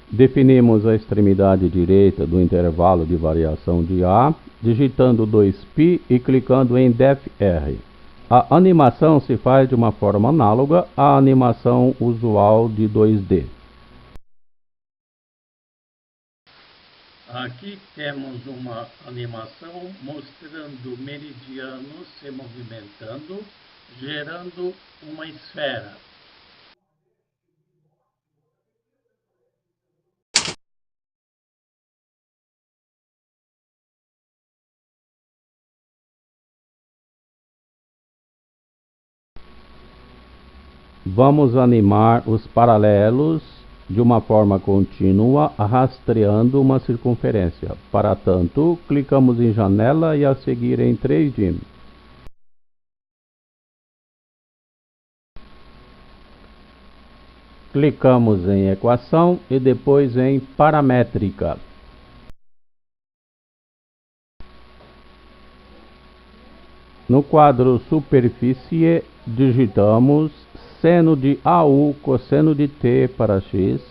Definimos a extremidade direita do intervalo de variação de A, digitando 2π e clicando em def R. A animação se faz de uma forma análoga à animação usual de 2D. Aqui temos uma animação mostrando meridianos se movimentando, gerando uma esfera. Vamos animar os paralelos de uma forma contínua, rastreando uma circunferência. Para tanto, clicamos em janela e a seguir em 3D. Clicamos em equação e depois em paramétrica. No quadro superfície, digitamos seno de AU cosseno de T para x,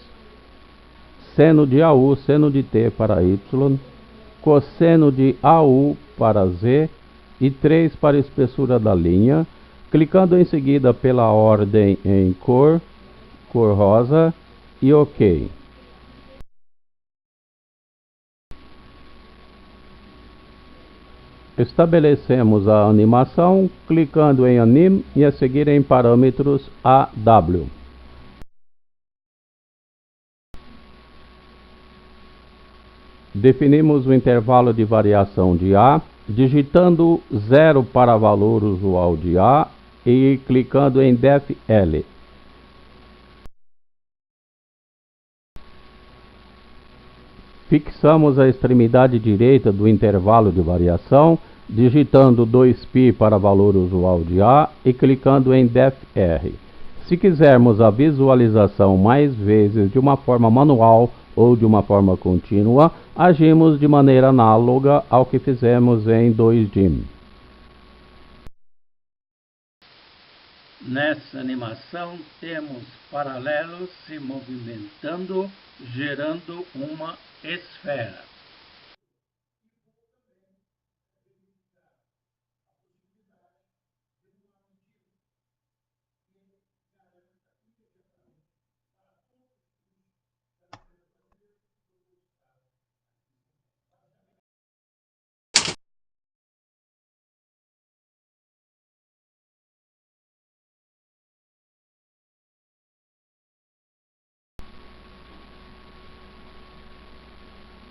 seno de AU seno de T para y, cosseno de AU para z e 3 para a espessura da linha, clicando em seguida pela ordem em cor rosa e OK. Estabelecemos a animação clicando em Anime e a seguir em parâmetros AW. Definimos o intervalo de variação de A, digitando 0 para valor usual de A e clicando em def L. Fixamos a extremidade direita do intervalo de variação, digitando 2π para valor usual de A e clicando em def R. Se quisermos a visualização mais vezes de uma forma manual ou de uma forma contínua, agimos de maneira análoga ao que fizemos em 2D. Nessa animação temos paralelos se movimentando, gerando uma esfera.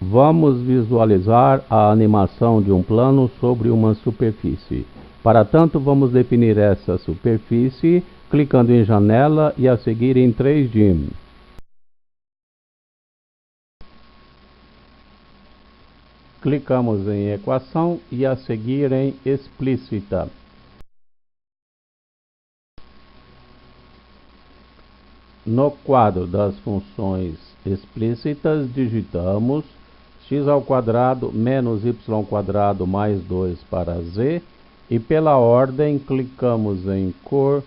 Vamos visualizar a animação de um plano sobre uma superfície. Para tanto, vamos definir essa superfície clicando em janela e a seguir em 3D. Clicamos em equação e a seguir em explícita. No quadro das funções explícitas, digitamos x² menos y² mais 2 para z e pela ordem clicamos em cor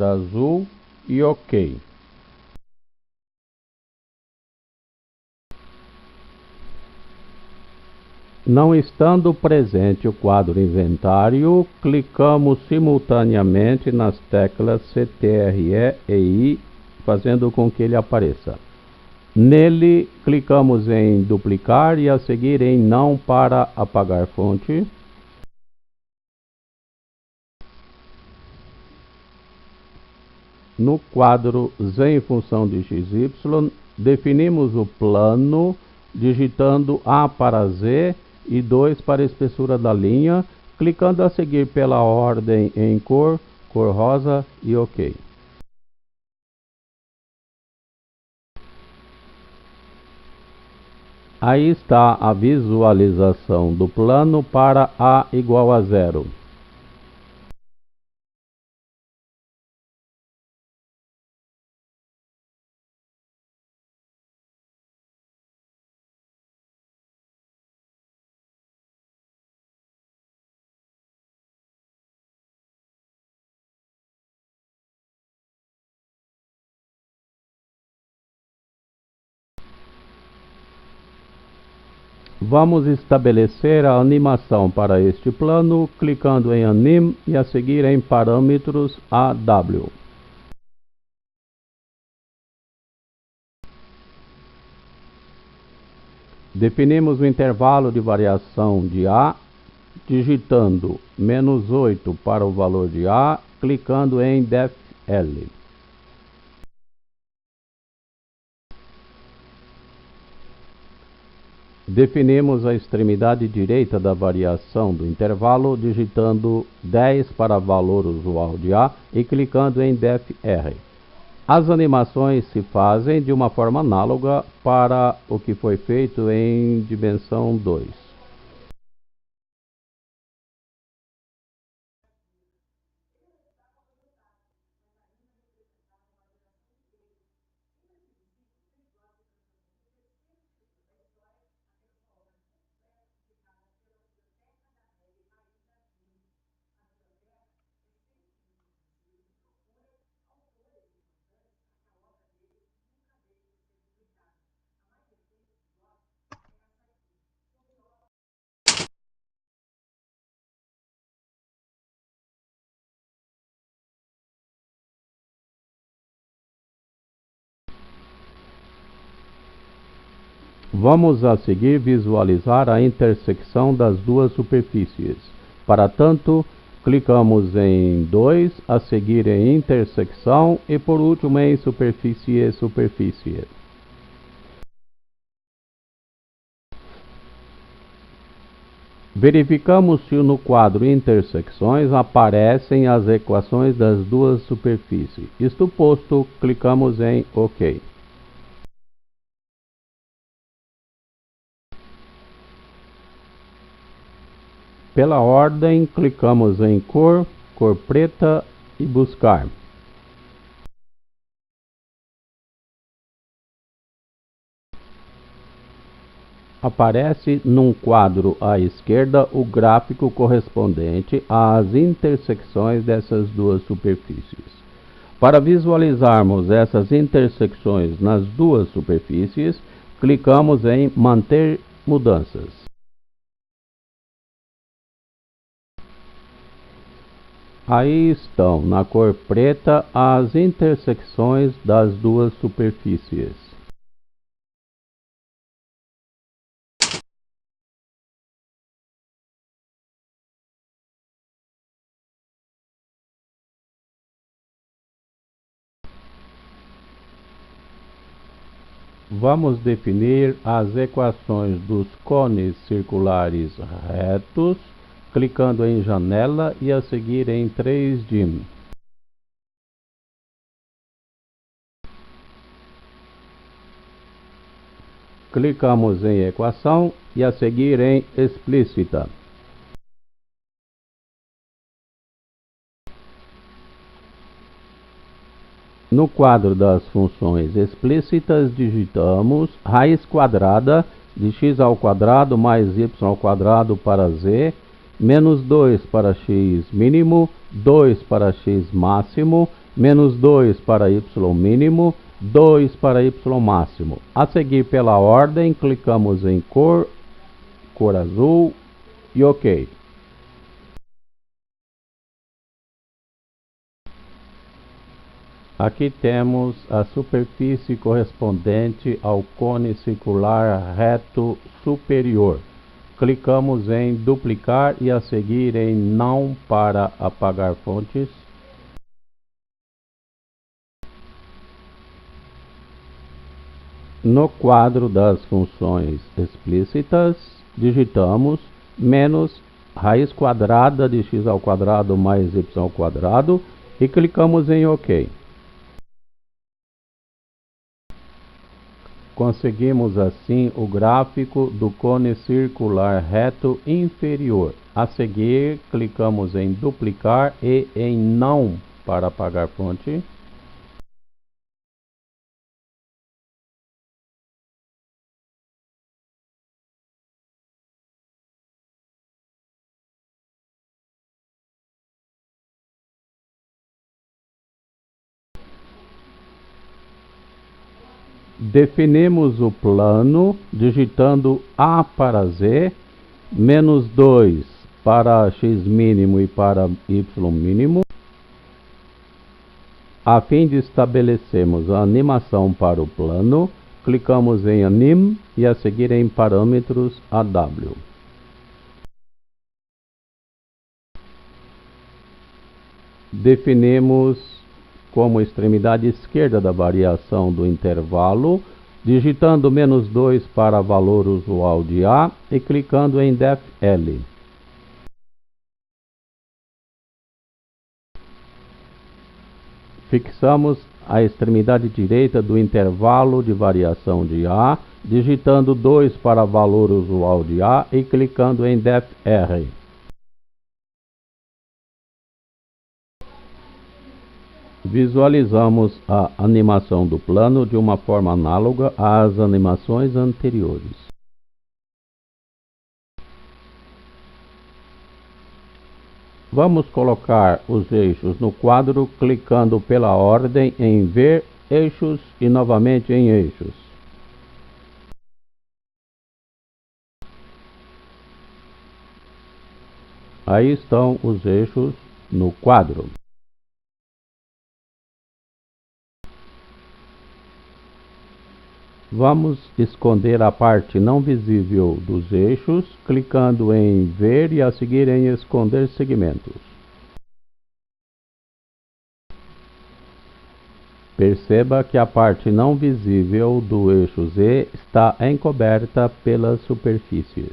azul e OK. Não estando presente o quadro inventário, clicamos simultaneamente nas teclas CTRL e I, fazendo com que ele apareça. Nele, clicamos em duplicar e a seguir em não para apagar fonte. No quadro Z em função de XY, definimos o plano digitando A para Z e 2 para a espessura da linha, clicando a seguir pela ordem em cor rosa e OK. Aí está a visualização do plano para A igual a 0. Vamos estabelecer a animação para este plano, clicando em Anim e a seguir em Parâmetros AW. Definimos o intervalo de variação de A, digitando -8 para o valor de A, clicando em def-L. Definimos a extremidade direita da variação do intervalo, digitando 10 para valor usual de A e clicando em def-R. As animações se fazem de uma forma análoga para o que foi feito em dimensão 2. Vamos a seguir visualizar a intersecção das duas superfícies. Para tanto, clicamos em 2, a seguir em intersecção e por último em superfície. Verificamos se no quadro intersecções aparecem as equações das duas superfícies. Isto posto, clicamos em OK. Pela ordem, clicamos em cor preta e buscar. Aparece num quadro à esquerda o gráfico correspondente às intersecções dessas duas superfícies. Para visualizarmos essas intersecções nas duas superfícies, clicamos em Manter mudanças. Aí estão, na cor preta, as intersecções das duas superfícies. Vamos definir as equações dos cones circulares retos, clicando em Janela e a seguir em 3dim. Clicamos em Equação e a seguir em Explícita. No quadro das funções explícitas, digitamos raiz quadrada de x² mais y² para z, menos 2 para x mínimo, 2 para x máximo, menos 2 para y mínimo, 2 para y máximo. A seguir pela ordem, clicamos em cor azul e OK. Aqui temos a superfície correspondente ao cone circular reto superior. Clicamos em duplicar e a seguir em não para apagar fontes. No quadro das funções explícitas, digitamos menos raiz quadrada de x ao quadrado mais y ao quadrado e clicamos em OK. Conseguimos assim o gráfico do cone circular reto inferior. A seguir, clicamos em duplicar e em não para apagar fonte. Definimos o plano digitando A para Z, menos 2 para x mínimo e para y mínimo. A fim de estabelecermos a animação para o plano, clicamos em Anim e a seguir em Parâmetros AW. Definimos como extremidade esquerda da variação do intervalo, digitando menos 2 para valor usual de A e clicando em Def L. Fixamos a extremidade direita do intervalo de variação de A, digitando 2 para valor usual de A e clicando em Def R. Visualizamos a animação do plano de uma forma análoga às animações anteriores. Vamos colocar os eixos no quadro clicando pela ordem em Ver Eixos e novamente em Eixos. Aí estão os eixos no quadro. Vamos esconder a parte não visível dos eixos, clicando em Ver e a seguir em Esconder segmentos. Perceba que a parte não visível do eixo Z está encoberta pelas superfícies.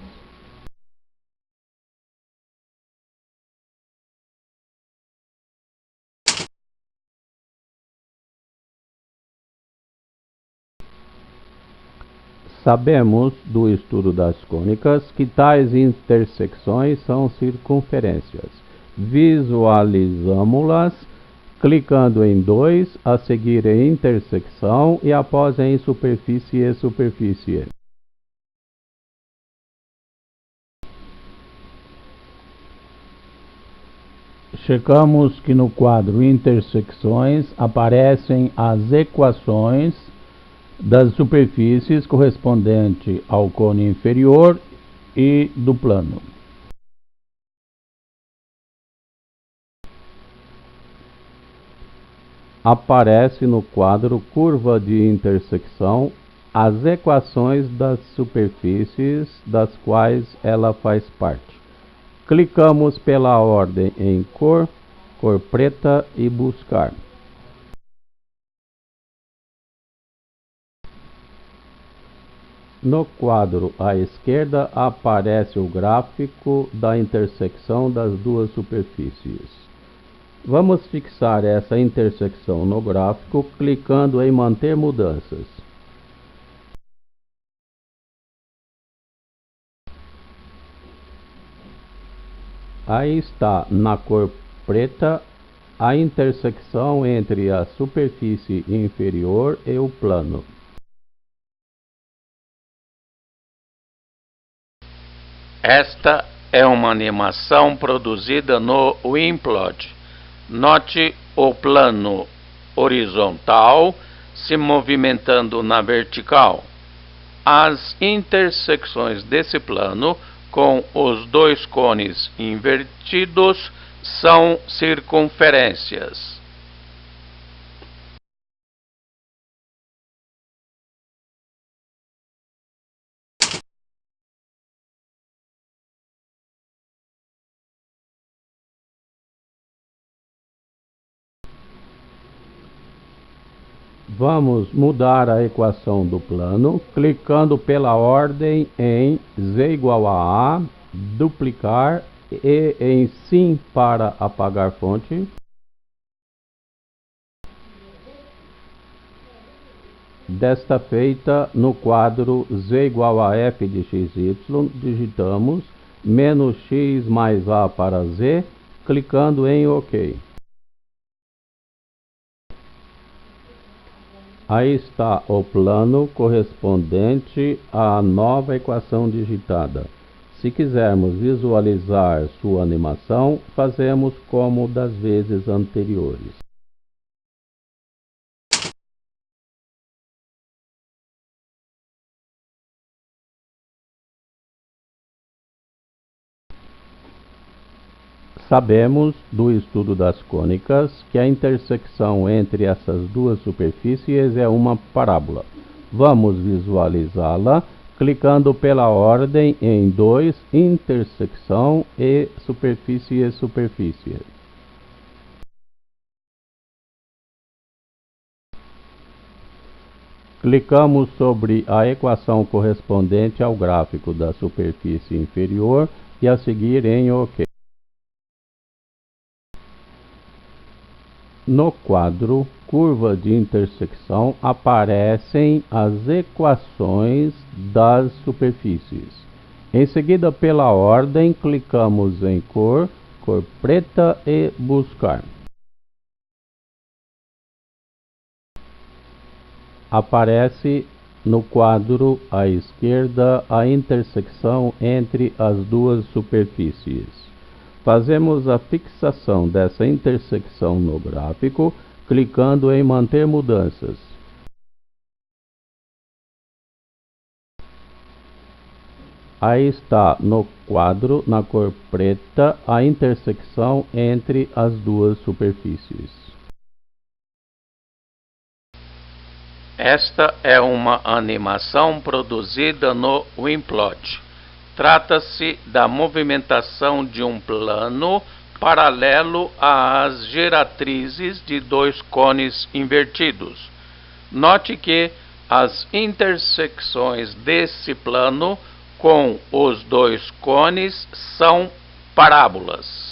Sabemos do estudo das cônicas que tais intersecções são circunferências. Visualizamos-las clicando em 2, a seguir em intersecção e após em superfície e superfície. Checamos que no quadro Intersecções aparecem as equações das superfícies correspondente ao cone inferior e do plano. Aparece no quadro Curva de intersecção as equações das superfícies das quais ela faz parte. Clicamos pela ordem em cor preta e buscar. No quadro à esquerda aparece o gráfico da intersecção das duas superfícies. Vamos fixar essa intersecção no gráfico clicando em Manter mudanças. Aí está, na cor preta, a intersecção entre a superfície inferior e o plano. Esta é uma animação produzida no WinPlot. Note o plano horizontal se movimentando na vertical. As intersecções desse plano com os dois cones invertidos são circunferências. Vamos mudar a equação do plano, clicando pela ordem em z igual a A, duplicar e em sim para apagar fonte. Desta feita, no quadro z igual a f de xy, digitamos menos x mais a para z, clicando em OK. Aí está o plano correspondente à nova equação digitada. Se quisermos visualizar sua animação, fazemos como das vezes anteriores. Sabemos, do estudo das cônicas, que a intersecção entre essas duas superfícies é uma parábola. Vamos visualizá-la clicando pela ordem em 2, intersecção e superfície. Clicamos sobre a equação correspondente ao gráfico da superfície inferior e a seguir em OK. No quadro curva de intersecção aparecem as equações das superfícies. Em seguida, pela ordem, clicamos em cor preta e buscar. Aparece no quadro à esquerda a intersecção entre as duas superfícies. Fazemos a fixação dessa intersecção no gráfico, clicando em manter mudanças. Aí está no quadro, na cor preta, a intersecção entre as duas superfícies. Esta é uma animação produzida no Wimplot. Trata-se da movimentação de um plano paralelo às geratrizes de dois cones invertidos. Note que as intersecções desse plano com os dois cones são parábolas.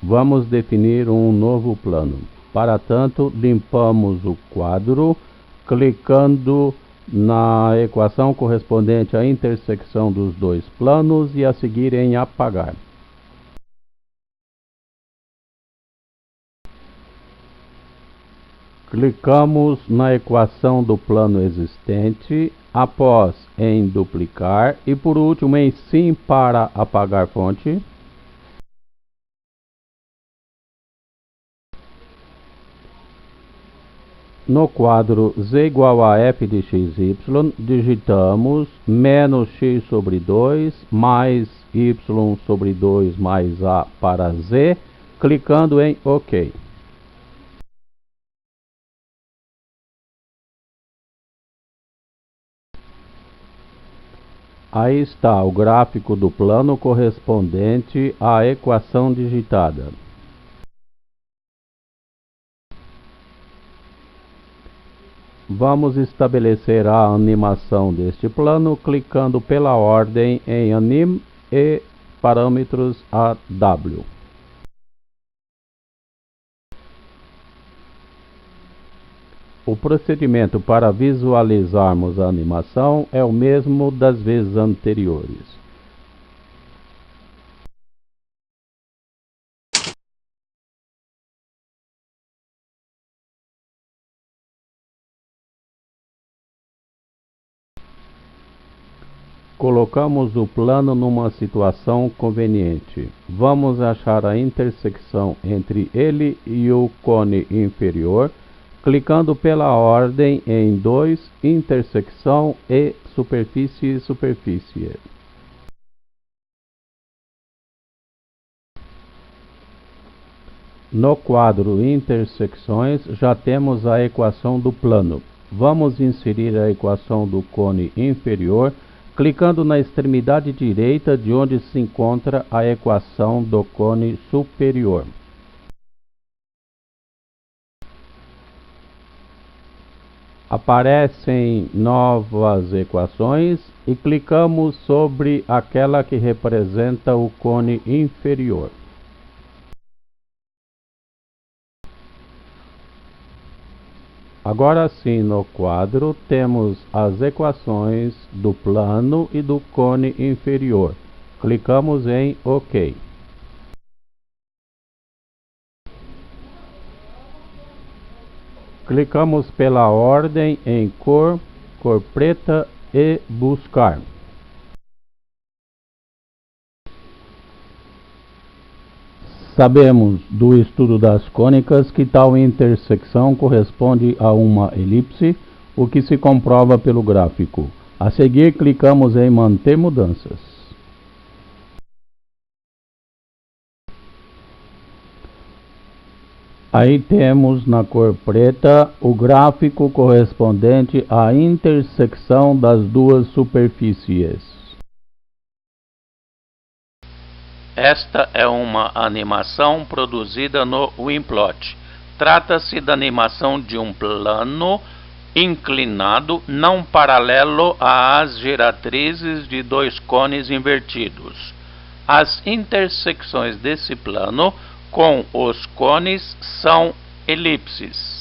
Vamos definir um novo plano. Para tanto, limpamos o quadro, clicando na equação correspondente à intersecção dos dois planos e a seguir em apagar. Clicamos na equação do plano existente, após em duplicar e por último em sim para apagar fonte. No quadro z igual a f de xy, digitamos menos x sobre 2 mais y sobre 2 mais a para z, clicando em OK. Aí está o gráfico do plano correspondente à equação digitada. Vamos estabelecer a animação deste plano clicando pela ordem em Anim e parâmetros AW. O procedimento para visualizarmos a animação é o mesmo das vezes anteriores. Colocamos o plano numa situação conveniente. Vamos achar a intersecção entre ele e o cone inferior, clicando pela ordem em 2, intersecção e superfície. No quadro intersecções já temos a equação do plano. Vamos inserir a equação do cone inferior, clicando na extremidade direita de onde se encontra a equação do cone superior. Aparecem novas equações e clicamos sobre aquela que representa o cone inferior. Agora sim, no quadro, temos as equações do plano e do cone inferior. Clicamos em OK. Clicamos pela ordem em cor preta e buscar. Sabemos do estudo das cônicas que tal intersecção corresponde a uma elipse, o que se comprova pelo gráfico. A seguir, clicamos em manter mudanças. Aí temos na cor preta o gráfico correspondente à intersecção das duas superfícies. Esta é uma animação produzida no WinPlot. Trata-se da animação de um plano inclinado não paralelo às giratrizes de dois cones invertidos. As intersecções desse plano com os cones são elipses.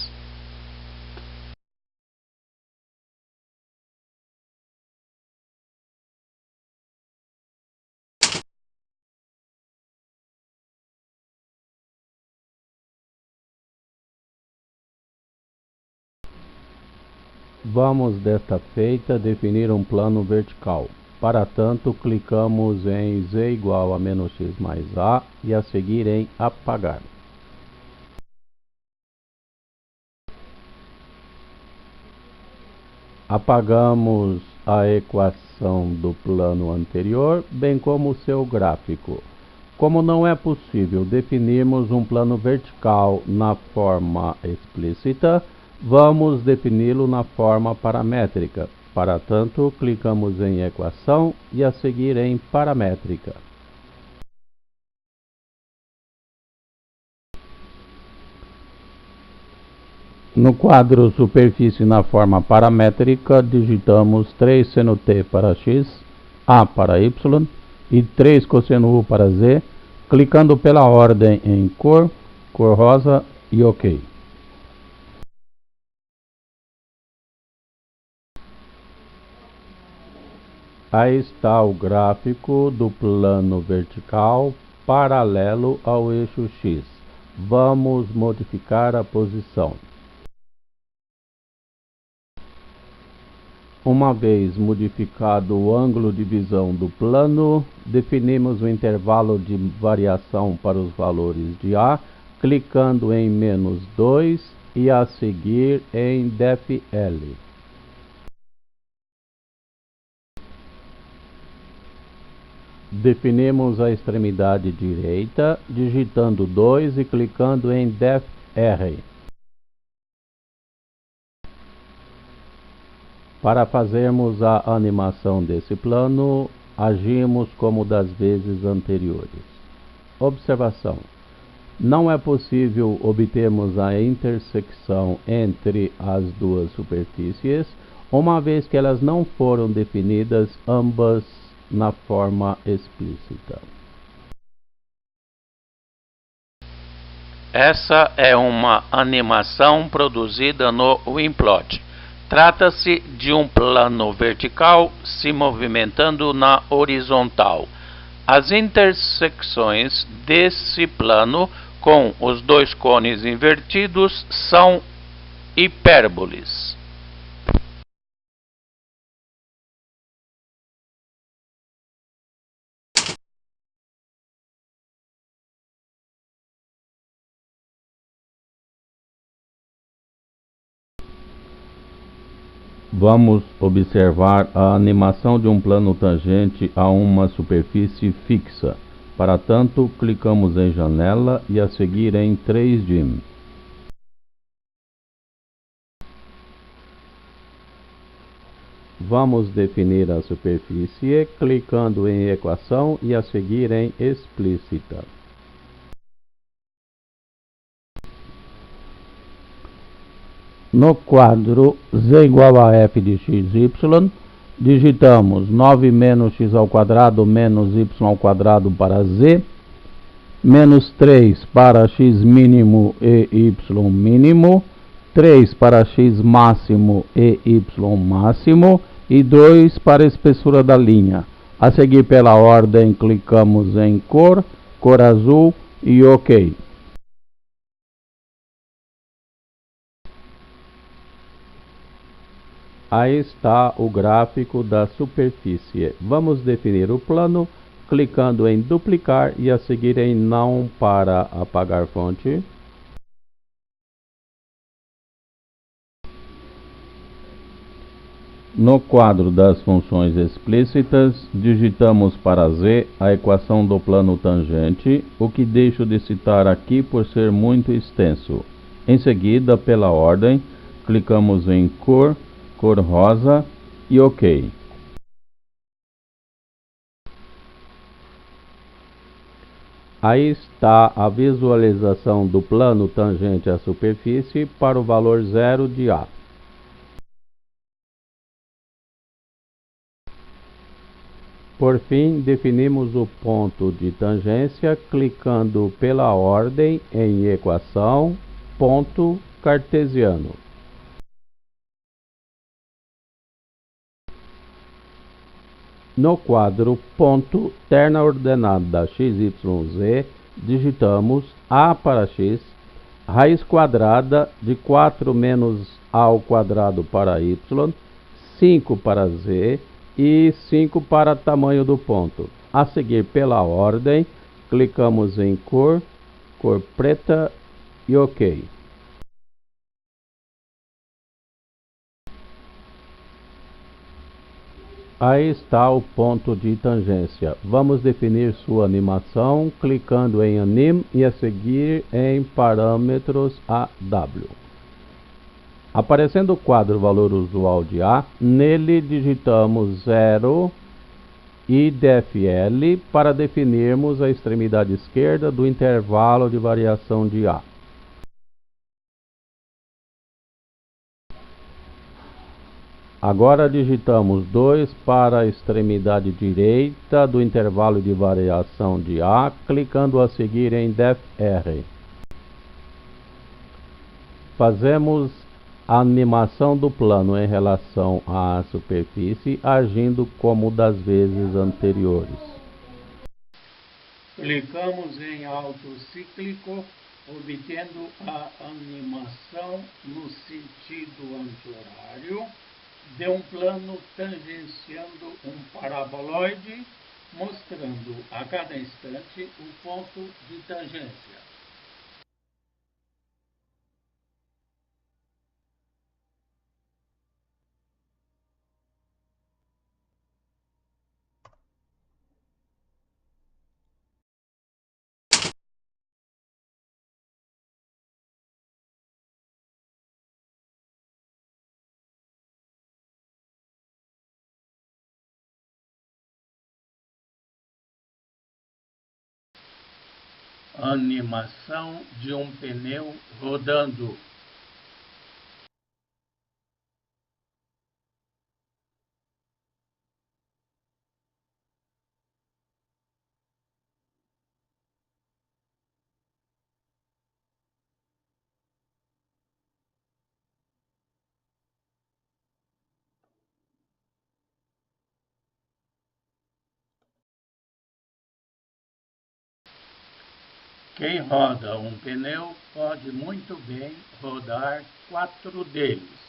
Vamos, desta feita, definir um plano vertical. Para tanto, clicamos em z igual a menos x mais a e a seguir em apagar. Apagamos a equação do plano anterior, bem como seu gráfico. Como não é possível definirmos um plano vertical na forma explícita, vamos defini-lo na forma paramétrica. Para tanto, clicamos em equação e a seguir em paramétrica. No quadro superfície na forma paramétrica, digitamos 3 seno t para x, a para y e 3 cosseno u para z, clicando pela ordem em cor rosa e OK. Aí está o gráfico do plano vertical paralelo ao eixo X. Vamos modificar a posição. Uma vez modificado o ângulo de visão do plano, definimos o intervalo de variação para os valores de A, clicando em -2 e a seguir em def-L. Definimos a extremidade direita, digitando 2 e clicando em def-R. Para fazermos a animação desse plano, agimos como das vezes anteriores. Observação: não é possível obtermos a intersecção entre as duas superfícies, uma vez que elas não foram definidas ambas na forma explícita. Essa é uma animação produzida no WinPlot. Trata-se de um plano vertical se movimentando na horizontal. As intersecções desse plano com os dois cones invertidos são hipérboles. Vamos observar a animação de um plano tangente a uma superfície fixa. Para tanto, clicamos em Janela e a seguir em 3D. Vamos definir a superfície clicando em equação e a seguir em explícita. No quadro z igual a f de x, y, digitamos 9 menos x ao quadrado menos y ao quadrado para z, menos 3 para x mínimo e y mínimo, 3 para x máximo e y máximo e 2 para a espessura da linha. A seguir pela ordem, clicamos em cor, cor azul e OK. Aí está o gráfico da superfície. Vamos definir o plano, clicando em duplicar e a seguir em não para apagar fonte. No quadro das funções explícitas, digitamos para z a equação do plano tangente, o que deixo de citar aqui por ser muito extenso. Em seguida, pela ordem, clicamos em cor, cor rosa e OK. Aí está a visualização do plano tangente à superfície para o valor zero de A. Por fim, definimos o ponto de tangência clicando pela ordem em equação, ponto cartesiano. No quadro ponto, terna ordenada x, y, z, digitamos a para x, raiz quadrada de 4 menos a ao quadrado para y, 5 para z e 5 para tamanho do ponto. A seguir pela ordem, clicamos em cor, cor preta e OK. Aí está o ponto de tangência. Vamos definir sua animação clicando em Anime e a seguir em Parâmetros AW. Aparecendo o quadro valor usual de A, nele digitamos 0 e DFL para definirmos a extremidade esquerda do intervalo de variação de A. Agora digitamos 2 para a extremidade direita do intervalo de variação de A, clicando a seguir em DefR. Fazemos a animação do plano em relação à superfície, agindo como das vezes anteriores. Clicamos em autocíclico, obtendo a animação no sentido anti-horário de um plano tangenciando um paraboloide, mostrando a cada instante o ponto de tangência. Animação de um pneu rodando. Quem roda um pneu pode muito bem rodar 4 deles.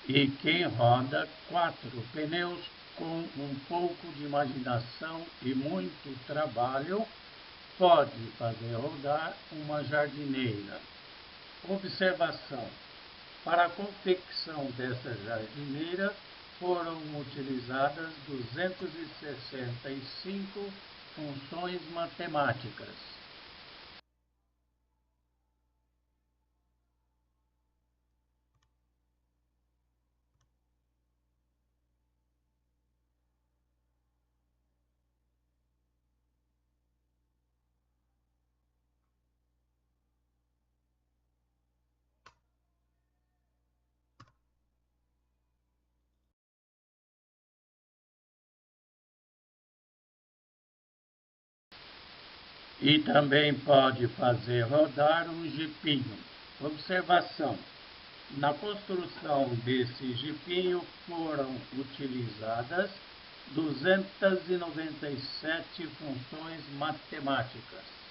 E quem roda 4 pneus com um pouco de imaginação e muito trabalho pode fazer rodar uma jardineira. Observação: para a confecção dessa jardineira foram utilizadas 265 funções matemáticas. E também pode fazer rodar um jipinho. Observação: na construção desse jipinho foram utilizadas 297 funções matemáticas.